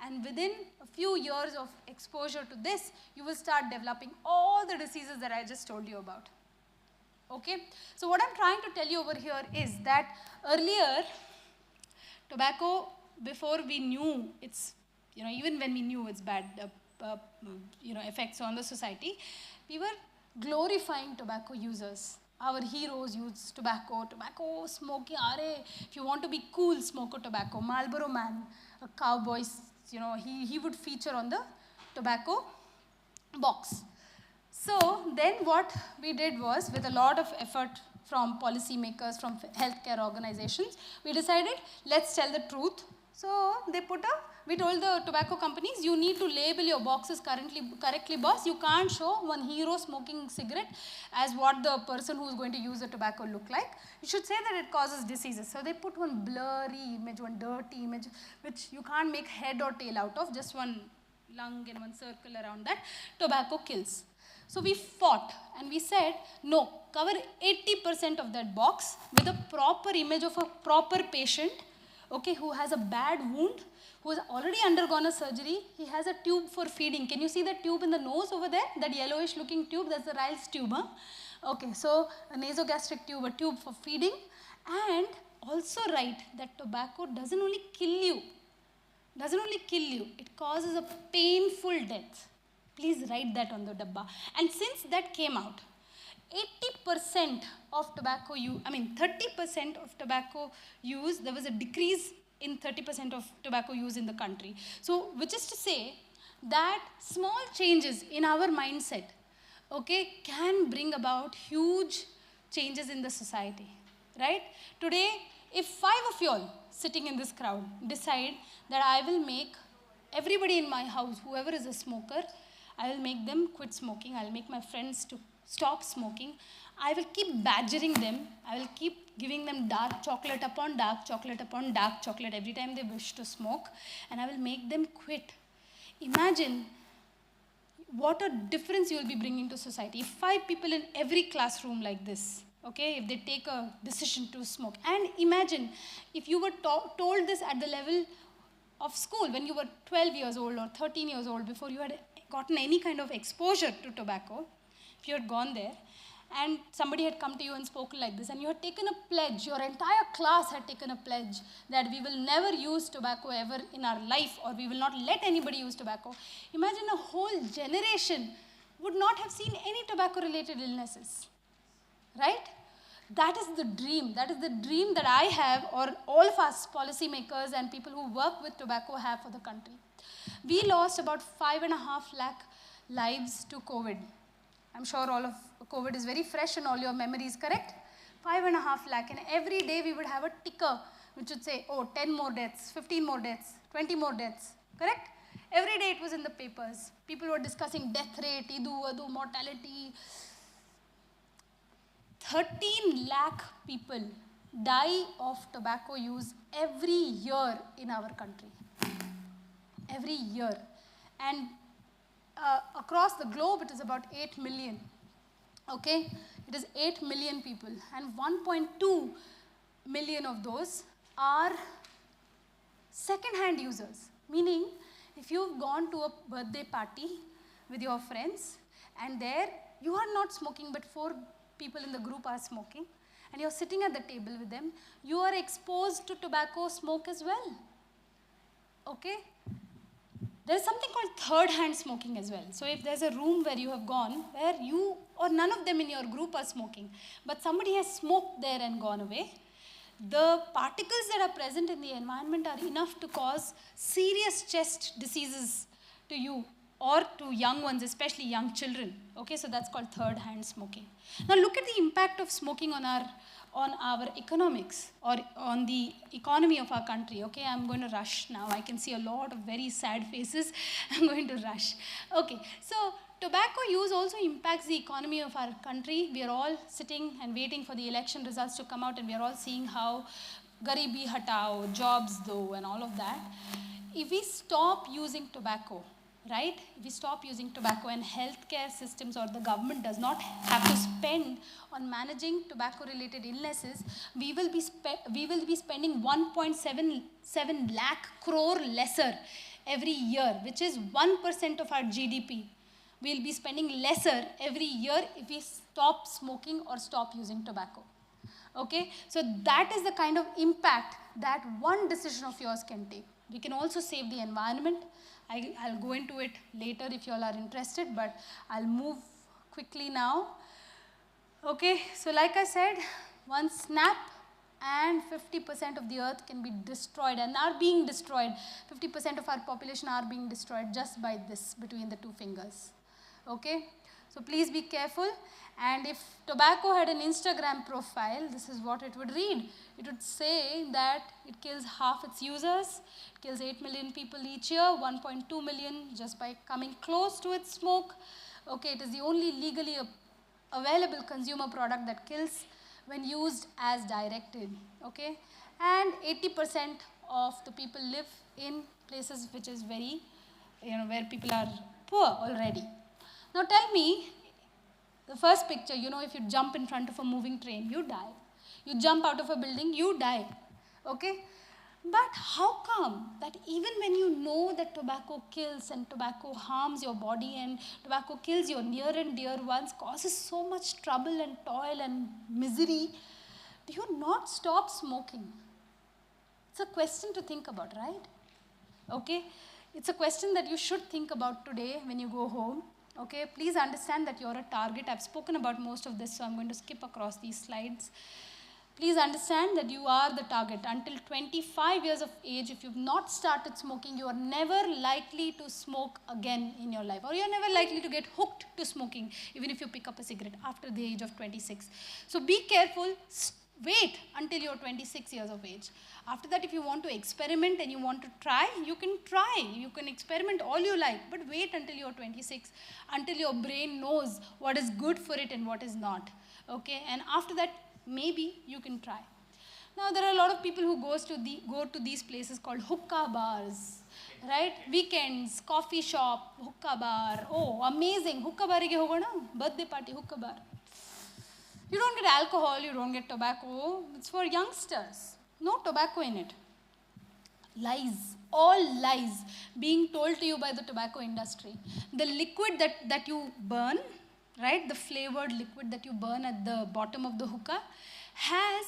And within a few years of exposure to this, you will start developing all the diseases that I just told you about. Okay? So what I'm trying to tell you over here is that earlier, tobacco, before we knew its, even when we knew its bad, effects on the society, we were glorifying tobacco users. Our heroes used tobacco smoking, if you want to be cool, smoke a tobacco. Marlboro Man, a cowboy, he would feature on the tobacco box. So then what we did was, with a lot of effort from policymakers, from healthcare organizations, we decided, let's tell the truth. So we told the tobacco companies, you need to label your boxes correctly, boss. You can't show one hero smoking cigarette as what the person who's going to use the tobacco look like. You should say that it causes diseases. So they put one blurry image, one dirty image, which you can't make head or tail out of, just one lung and one circle around that. Tobacco kills. So we fought and we said, no, cover 80% of that box with a proper image of a proper patient, okay, who has a bad wound, who has already undergone a surgery. He has a tube for feeding. Can you see that tube in the nose over there? That yellowish looking tube, that's the Ryle's tube. Huh? Okay, so a nasogastric tube, a tube for feeding. And also write that tobacco doesn't only kill you, it causes a painful death. Please write that on the dabba. And since that came out, 80% of tobacco use, 30% of tobacco use, there was a decrease in 30% of tobacco use in the country. So, which is to say that small changes in our mindset, okay, can bring about huge changes in the society, right? Today, if 5 of y'all sitting in this crowd decide that I will make everybody in my house, whoever is a smoker, I will make them quit smoking, I will make my friends to stop smoking, I will keep badgering them, I will keep giving them dark chocolate upon dark chocolate upon dark chocolate every time they wish to smoke, and I will make them quit. Imagine what a difference you will be bringing to society. If 5 people in every classroom like this, okay, if they take a decision to smoke, and imagine if you were told this at the level of school when you were 12 years old or 13 years old, before you had gotten any kind of exposure to tobacco, if you had gone there and somebody had come to you and spoken like this, and you had taken a pledge, your entire class had taken a pledge that we will never use tobacco ever in our life, or we will not let anybody use tobacco. Imagine a whole generation would not have seen any tobacco related illnesses, right? That is the dream. That is the dream that I have, or all of us policymakers and people who work with tobacco have for the country. We lost about 5.5 lakh lives to COVID. I'm sure all of COVID is very fresh in all your memories, correct? 5.5 lakh. And every day we would have a ticker which would say, oh, 10 more deaths, 15 more deaths, 20 more deaths, correct? Every day it was in the papers. People were discussing death rate, idu, mortality. 13 lakh people die of tobacco use every year in our country. Every year. And across the globe, it is about 8 million. Okay? It is 8 million people. And 1.2 million of those are second-hand users. Meaning, if you've gone to a birthday party with your friends, and there you are not smoking, but 4 people in the group are smoking, and you're sitting at the table with them, you are exposed to tobacco smoke as well. Okay? There is something called third-hand smoking as well. So if there's a room where you have gone, where you or none of them in your group are smoking, but somebody has smoked there and gone away, the particles that are present in the environment are enough to cause serious chest diseases to you or to young ones, especially young children. Okay, so that's called third-hand smoking. Now look at the impact of smoking on our economics or on the economy of our country. Okay, I'm going to rush now. I can see a lot of very sad faces. I'm going to rush. Okay, so tobacco use also impacts the economy of our country. We are all sitting and waiting for the election results to come out, and we are all seeing how Garibi Hatao, jobs though, and all of that. If we stop using tobacco, right? If we stop using tobacco and healthcare systems or the government does not have to spend on managing tobacco-related illnesses, we will be spending 1.77 lakh crore lesser every year, which is 1% of our GDP. We'll be spending lesser every year if we stop smoking or stop using tobacco. Okay, so that is the kind of impact that one decision of yours can take. We can also save the environment. I'll go into it later if you all are interested, but I'll move quickly now. Okay, so like I said, one snap and 50% of the earth can be destroyed and are being destroyed. 50% of our population are being destroyed just by this, between the 2 fingers. Okay, so please be careful. And if tobacco had an Instagram profile, this is what it would read. It would say that it kills half its users, it kills 8 million people each year, 1.2 million just by coming close to its smoke. Okay, it is the only legally available consumer product that kills when used as directed. Okay, and 80% of the people live in places which is very, where people are poor already. Now tell me, the first picture, if you jump in front of a moving train, you die. You jump out of a building, you die. Okay? But how come that even when you know that tobacco kills and tobacco harms your body and tobacco kills your near and dear ones, causes so much trouble and toil and misery, do you not stop smoking? It's a question to think about, right? Okay? It's a question that you should think about today when you go home. Okay, please understand that you're a target. I've spoken about most of this, so I'm going to skip across these slides. Please understand that you are the target. Until 25 years of age, if you've not started smoking, you are never likely to smoke again in your life. Or you're never likely to get hooked to smoking, even if you pick up a cigarette after the age of 26. So be careful. Wait until you're 26 years of age. After that, if you want to experiment and you want to try, you can try. You can experiment all you like, but wait until you're 26, until your brain knows what is good for it and what is not. Okay, and after that, maybe you can try. Now, there are a lot of people who go to these places called hookah bars, right? Weekends, coffee shop, hookah bar. Oh, amazing! Hookah bar ge hoga na? Birthday party hookah bar. You don't get alcohol, you don't get tobacco. It's for youngsters. No tobacco in it. Lies. All lies being told to you by the tobacco industry. The liquid that you burn, right, the flavored liquid that you burn at the bottom of the hookah has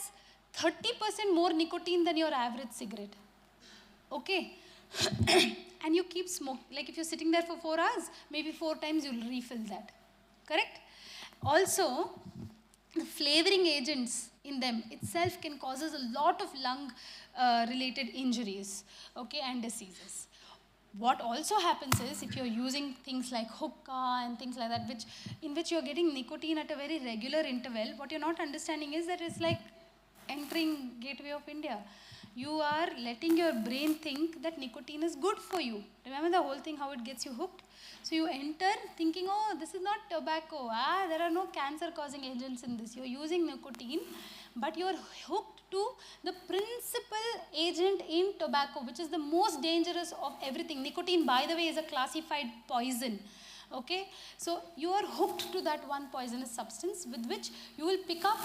30% more nicotine than your average cigarette. Okay? And you keep smoking. Like if you're sitting there for 4 hours, maybe 4 times you'll refill that. Correct? Also, the flavoring agents in them itself can causes a lot of lung related injuries, okay, and diseases. What also happens is, if you're using things like hookah and things like that, in which you're getting nicotine at a very regular interval, what you're not understanding is that it's like entering Gateway of India. You are letting your brain think that nicotine is good for you. Remember the whole thing, how it gets you hooked? So you enter thinking, oh, this is not tobacco. There are no cancer-causing agents in this. You're using nicotine, but you're hooked to the principal agent in tobacco, which is the most dangerous of everything. Nicotine, by the way, is a classified poison. Okay, so you are hooked to that one poisonous substance, with which you will pick up,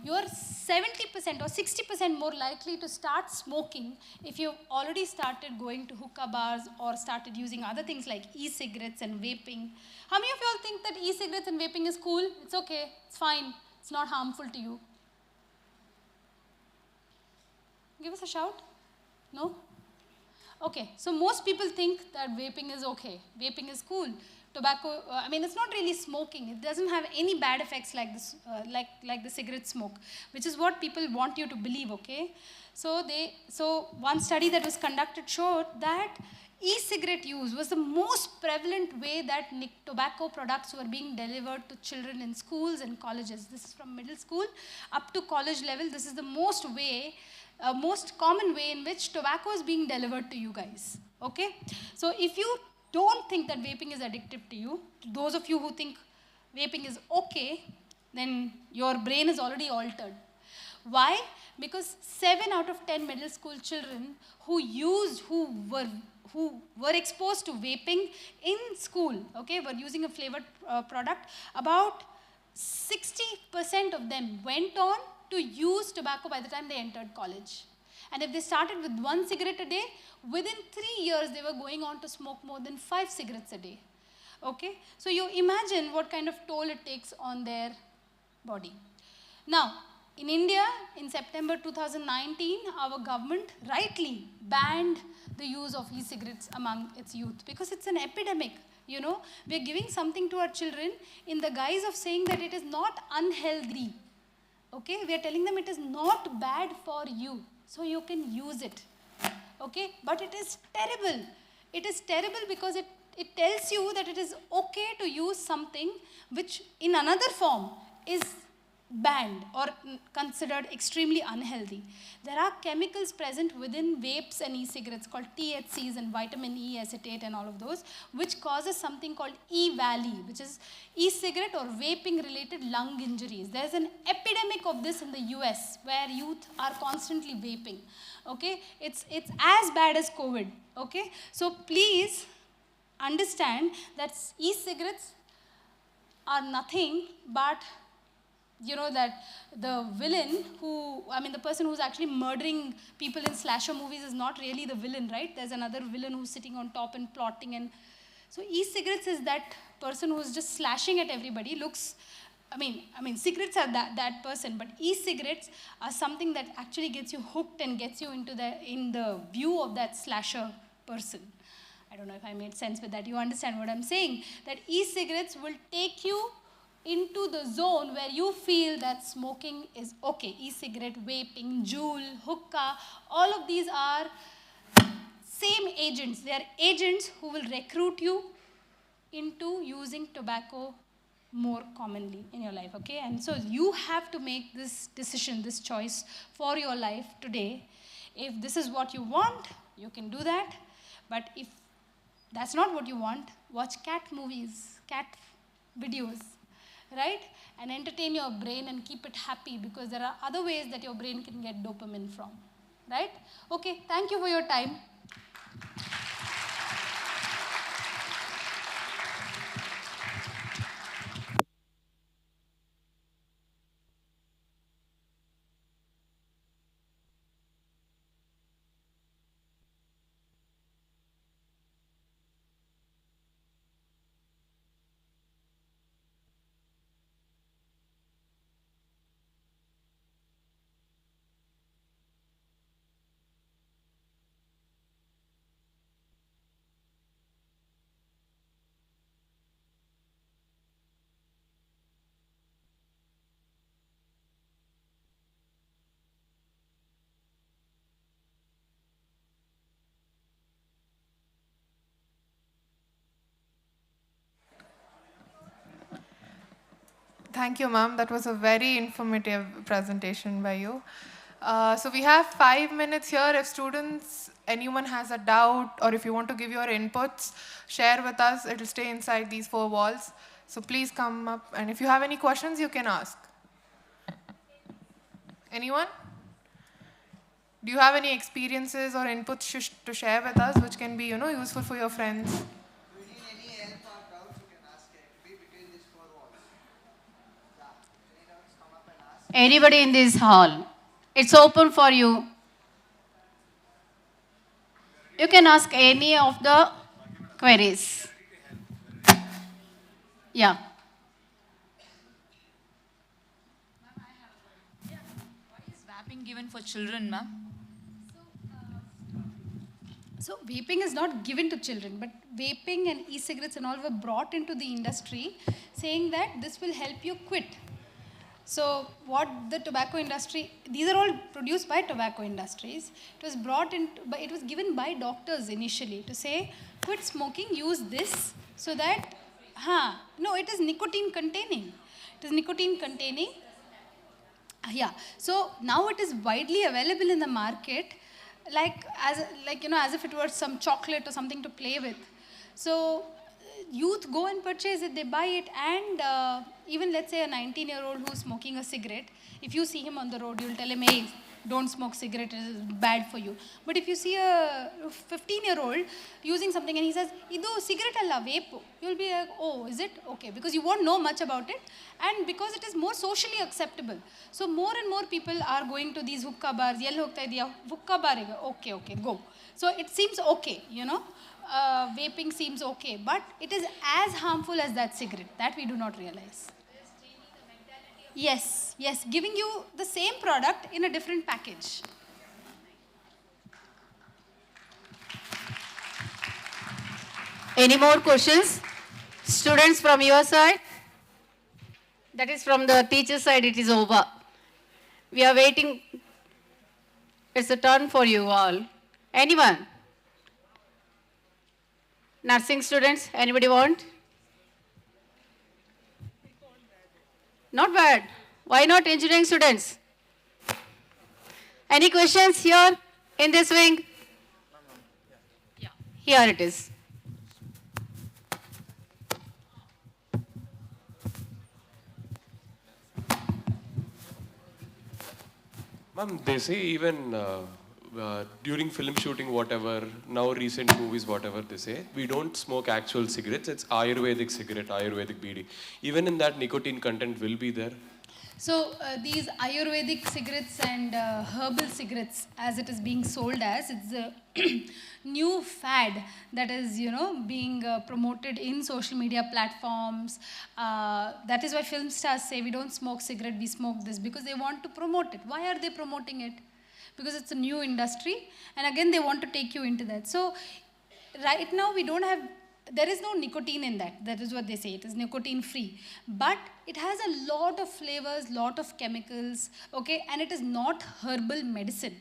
you are 70% or 60% more likely to start smoking if you've already started going to hookah bars or started using other things like e-cigarettes and vaping. How many of you all think that e-cigarettes and vaping is cool? It's okay, it's fine, it's not harmful to you. Give us a shout. No? Okay, so most people think that vaping is okay, vaping is cool. Tobacco, I mean, it's not really smoking. It doesn't have any bad effects like this, like the cigarette smoke, which is what people want you to believe. Okay, so one study that was conducted showed that e-cigarette use was the most prevalent way that tobacco products were being delivered to children in schools and colleges. This is from middle school up to college level. This is the most common way in which tobacco is being delivered to you guys. Okay, so if you don't think that vaping is addictive to you, those of you who think vaping is okay, then your brain is already altered. Why? Because 7 out of 10 middle school children who were exposed to vaping in school, okay, were using a flavored product, about 60% of them went on to use tobacco by the time they entered college. And if they started with 1 cigarette a day, within 3 years they were going on to smoke more than 5 cigarettes a day. Okay? So you imagine what kind of toll it takes on their body. Now, in India, in September 2019, our government rightly banned the use of e-cigarettes among its youth because it's an epidemic. You know, we're giving something to our children in the guise of saying that it is not unhealthy. Okay, we are telling them it is not bad for you, so you can use it. Okay, but it is terrible. It is terrible because it tells you that it is okay to use something which in another form is banned or considered extremely unhealthy. There are chemicals present within vapes and e-cigarettes called THCs and vitamin E acetate and all of those, which causes something called E-valley, which is e-cigarette or vaping related lung injuries. There's an epidemic of this in the US where youth are constantly vaping. Okay, it's as bad as COVID. Okay, so please understand that e-cigarettes are nothing but, you know, that the villain the person who's actually murdering people in slasher movies is not really the villain, right? There's another villain who's sitting on top and plotting. And so e-cigarettes is that person who's just slashing at everybody. Cigarettes are that person, but e-cigarettes are something that actually gets you hooked and gets you in the view of that slasher person. I don't know if I made sense with that. You understand what I'm saying? That e-cigarettes will take you into the zone where you feel that smoking is okay. E-cigarette, vaping, Juul, hookah, all of these are same agents. They are agents who will recruit you into using tobacco more commonly in your life, okay? And so you have to make this decision, this choice for your life today. If this is what you want, you can do that. But if that's not what you want, watch cat movies, cat videos, right? And entertain your brain and keep it happy, because there are other ways that your brain can get dopamine from, right? Okay, thank you for your time. Thank you, ma'am. That was a very informative presentation by you. So we have 5 minutes here. If students, anyone has a doubt, or if you want to give your inputs, share with us. It will stay inside these four walls. So please come up, and if you have any questions, you can ask. Anyone? Do you have any experiences or inputs to share with us, which can be, useful for your friends? You need any help or doubts, you can ask it. Be between these four walls. Yeah. Any doubts, come up and ask. Anybody in this hall? It's open for you. You can ask any of the queries. Yeah. Why is vaping given for children, ma'am? So vaping is not given to children, but vaping and e-cigarettes and all were brought into the industry saying that this will help you quit. So what the tobacco industry, these are all produced by tobacco industries. It was brought in, but it was given by doctors initially to say, quit smoking, use this so that, no, it is nicotine containing. It is nicotine containing. Yeah, so now it is widely available in the market, as if it were some chocolate or something to play with. So youth go and purchase it, they buy it, and even let's say a 19-year-old who's smoking a cigarette, if you see him on the road, you'll tell him, hey, don't smoke cigarette, it is bad for you. But if you see a 15-year-old using something and he says, idu cigarette alla vape, you'll be like, oh, is it? Okay, because you won't know much about it, and because it is more socially acceptable. So more and more people are going to these hookah bars, hookah bar, okay, go. So it seems okay, vaping seems okay, but it is as harmful as that cigarette. That we do not realize. Yes, giving you the same product in a different package. Any more questions? Students from your side? That is from the teacher side, it is over. We are waiting. It's a turn for you all. Anyone? Nursing students, anybody want? Not bad. Why not engineering students? Any questions here in this wing? Yeah. Here it is. Ma'am, they say even during film shooting, whatever, now recent movies, whatever they say, we don't smoke actual cigarettes. It's Ayurvedic cigarette, Ayurvedic BD. Even in that, nicotine content will be there. So these Ayurvedic cigarettes and herbal cigarettes, as it is being sold as, it's a new fad that is, being promoted in social media platforms. That is why film stars say we don't smoke cigarette, we smoke this, because they want to promote it. Why are they promoting it? Because it's a new industry, and again they want to take you into that. So right now there is no nicotine in that. That is what they say. It is nicotine free. But it has a lot of flavors, lot of chemicals, okay? And it is not herbal medicine.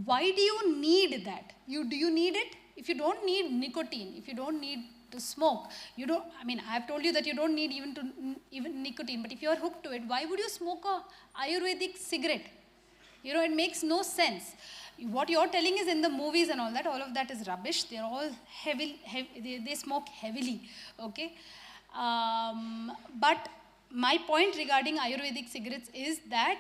Why do you need that? Do you need it? If you don't need nicotine, if you don't need to smoke, I've told you that you don't need even nicotine, but if you're hooked to it, why would you smoke a Ayurvedic cigarette? It makes no sense. What you're telling is in the movies and all of that is rubbish. They're all heavy, they smoke heavily, okay? But my point regarding Ayurvedic cigarettes is that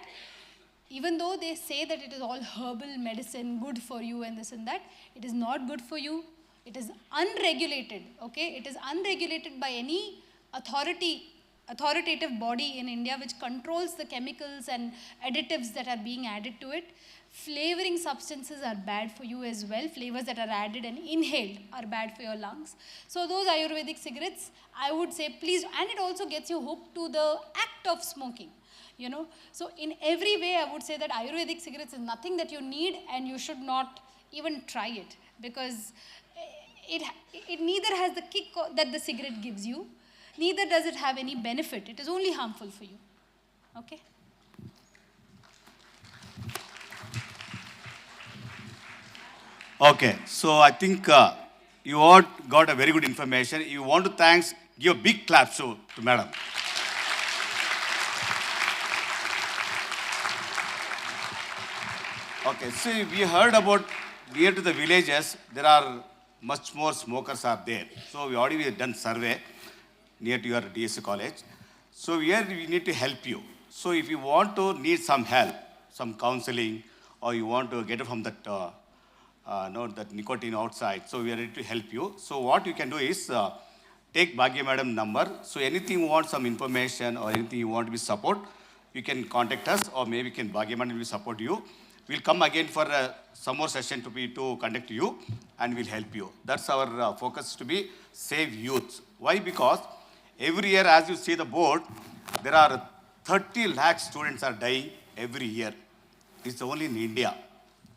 even though they say that it is all herbal medicine, good for you and this and that, it is not good for you. It is unregulated, okay? It is unregulated by any authoritative body in India which controls the chemicals and additives that are being added to it. Flavoring substances are bad for you as well. Flavors that are added and inhaled are bad for your lungs. So those Ayurvedic cigarettes, I would say please, and it also gets you hooked to the act of smoking. So in every way I would say that Ayurvedic cigarettes is nothing that you need, and you should not even try it, because it neither has the kick that the cigarette gives you, neither does it have any benefit. It is only harmful for you. Okay? Okay, so I think you all got a very good information. You want to give a big clap to Madam. Okay, see, we heard about near to the villages, there are much more smokers are there. So we already done survey near to your DSU college. So here we need to help you. So if you want to need some help, some counseling, or you want to get it from that, that nicotine outside, so we are ready to help you. So what you can do is take Bhagya Madam number. So anything you want some information or anything you want to be support, you can contact us, or maybe can Bhagya Madam will support you. We'll come again for some more session to conduct you, and we'll help you. That's our focus, to be save youth. Why? Because every year, as you see the board, there are 30 lakh students are dying every year. It's only in India,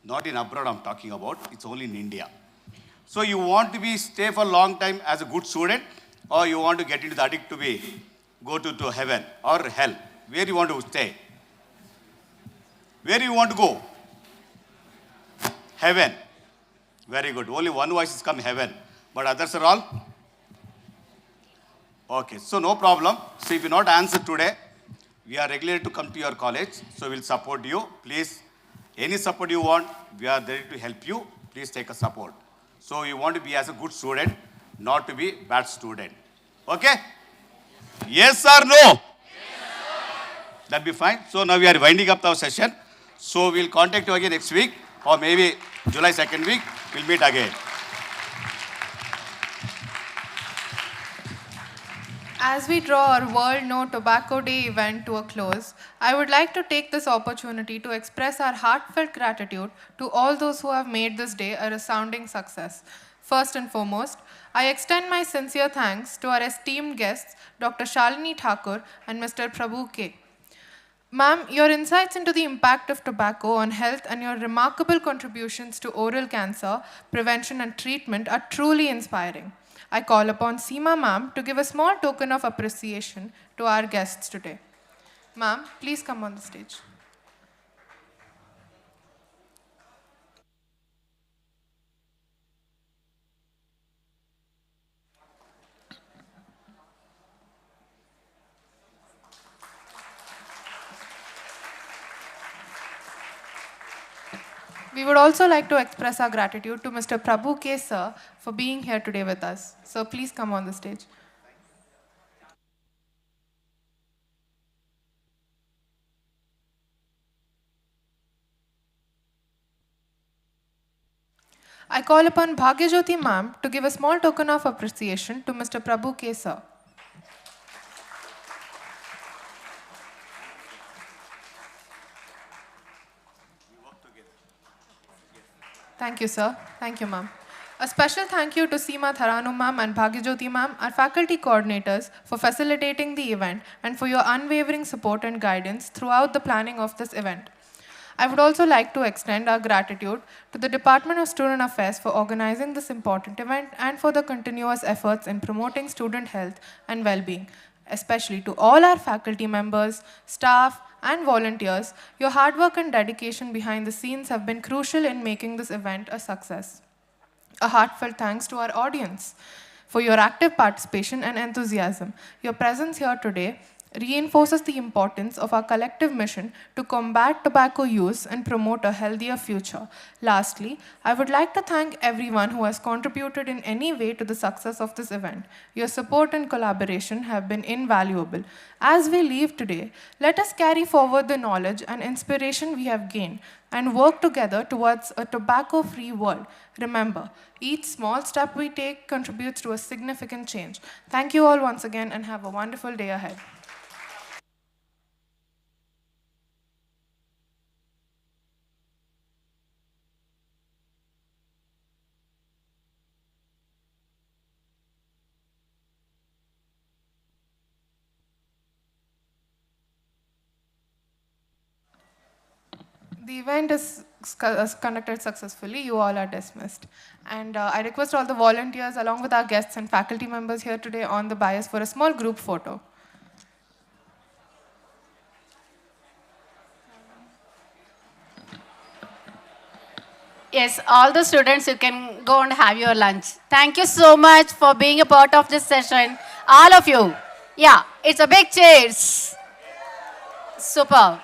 not in abroad. I'm talking about. It's only in India. So you want to be stay for a long time as a good student, or you want to get into the addict to be go to heaven or hell? Where you want to stay? Where you want to go? Heaven. Very good. Only one voice is come heaven, but others are all? Okay, so no problem. So if you not answer today, we are regular to come to your college, so we'll support you. Please, any support you want, we are ready to help you. Please take a support. So you want to be as a good student, not to be bad student. Okay? Yes or no? Yes, that'll be fine. So now we are winding up our session. So we'll contact you again next week, or maybe July 2nd week, we'll meet again. As we draw our World No Tobacco Day event to a close, I would like to take this opportunity to express our heartfelt gratitude to all those who have made this day a resounding success. First and foremost, I extend my sincere thanks to our esteemed guests, Dr. Shalini Thakur and Mr. Prabhu K. Ma'am, your insights into the impact of tobacco on health and your remarkable contributions to oral cancer prevention and treatment are truly inspiring. I call upon Seema ma'am to give a small token of appreciation to our guests today. Ma'am, please come on the stage. We would also like to express our gratitude to Mr. Prabhu K. Sir for being here today with us. So please come on the stage. I call upon Bhagyajyoti ma'am to give a small token of appreciation to Mr. Prabhu K. Sir. Thank you, sir. Thank you, ma'am. A special thank you to Seema Tharanu ma'am and Bhagyajyoti ma'am, our faculty coordinators, for facilitating the event and for your unwavering support and guidance throughout the planning of this event. I would also like to extend our gratitude to the Department of Student Affairs for organizing this important event and for the continuous efforts in promoting student health and well-being. Especially to all our faculty members, staff, and volunteers, your hard work and dedication behind the scenes have been crucial in making this event a success. A heartfelt thanks to our audience for your active participation and enthusiasm. Your presence here today reinforces the importance of our collective mission to combat tobacco use and promote a healthier future. Lastly, I would like to thank everyone who has contributed in any way to the success of this event. Your support and collaboration have been invaluable. As we leave today, let us carry forward the knowledge and inspiration we have gained and work together towards a tobacco-free world. Remember, each small step we take contributes to a significant change. Thank you all once again and have a wonderful day ahead. The event is conducted successfully. You all are dismissed. And I request all the volunteers along with our guests and faculty members here today on the dais for a small group photo. Yes, all the students, you can go and have your lunch. Thank you so much for being a part of this session. All of you. Yeah, it's a big cheers. Super.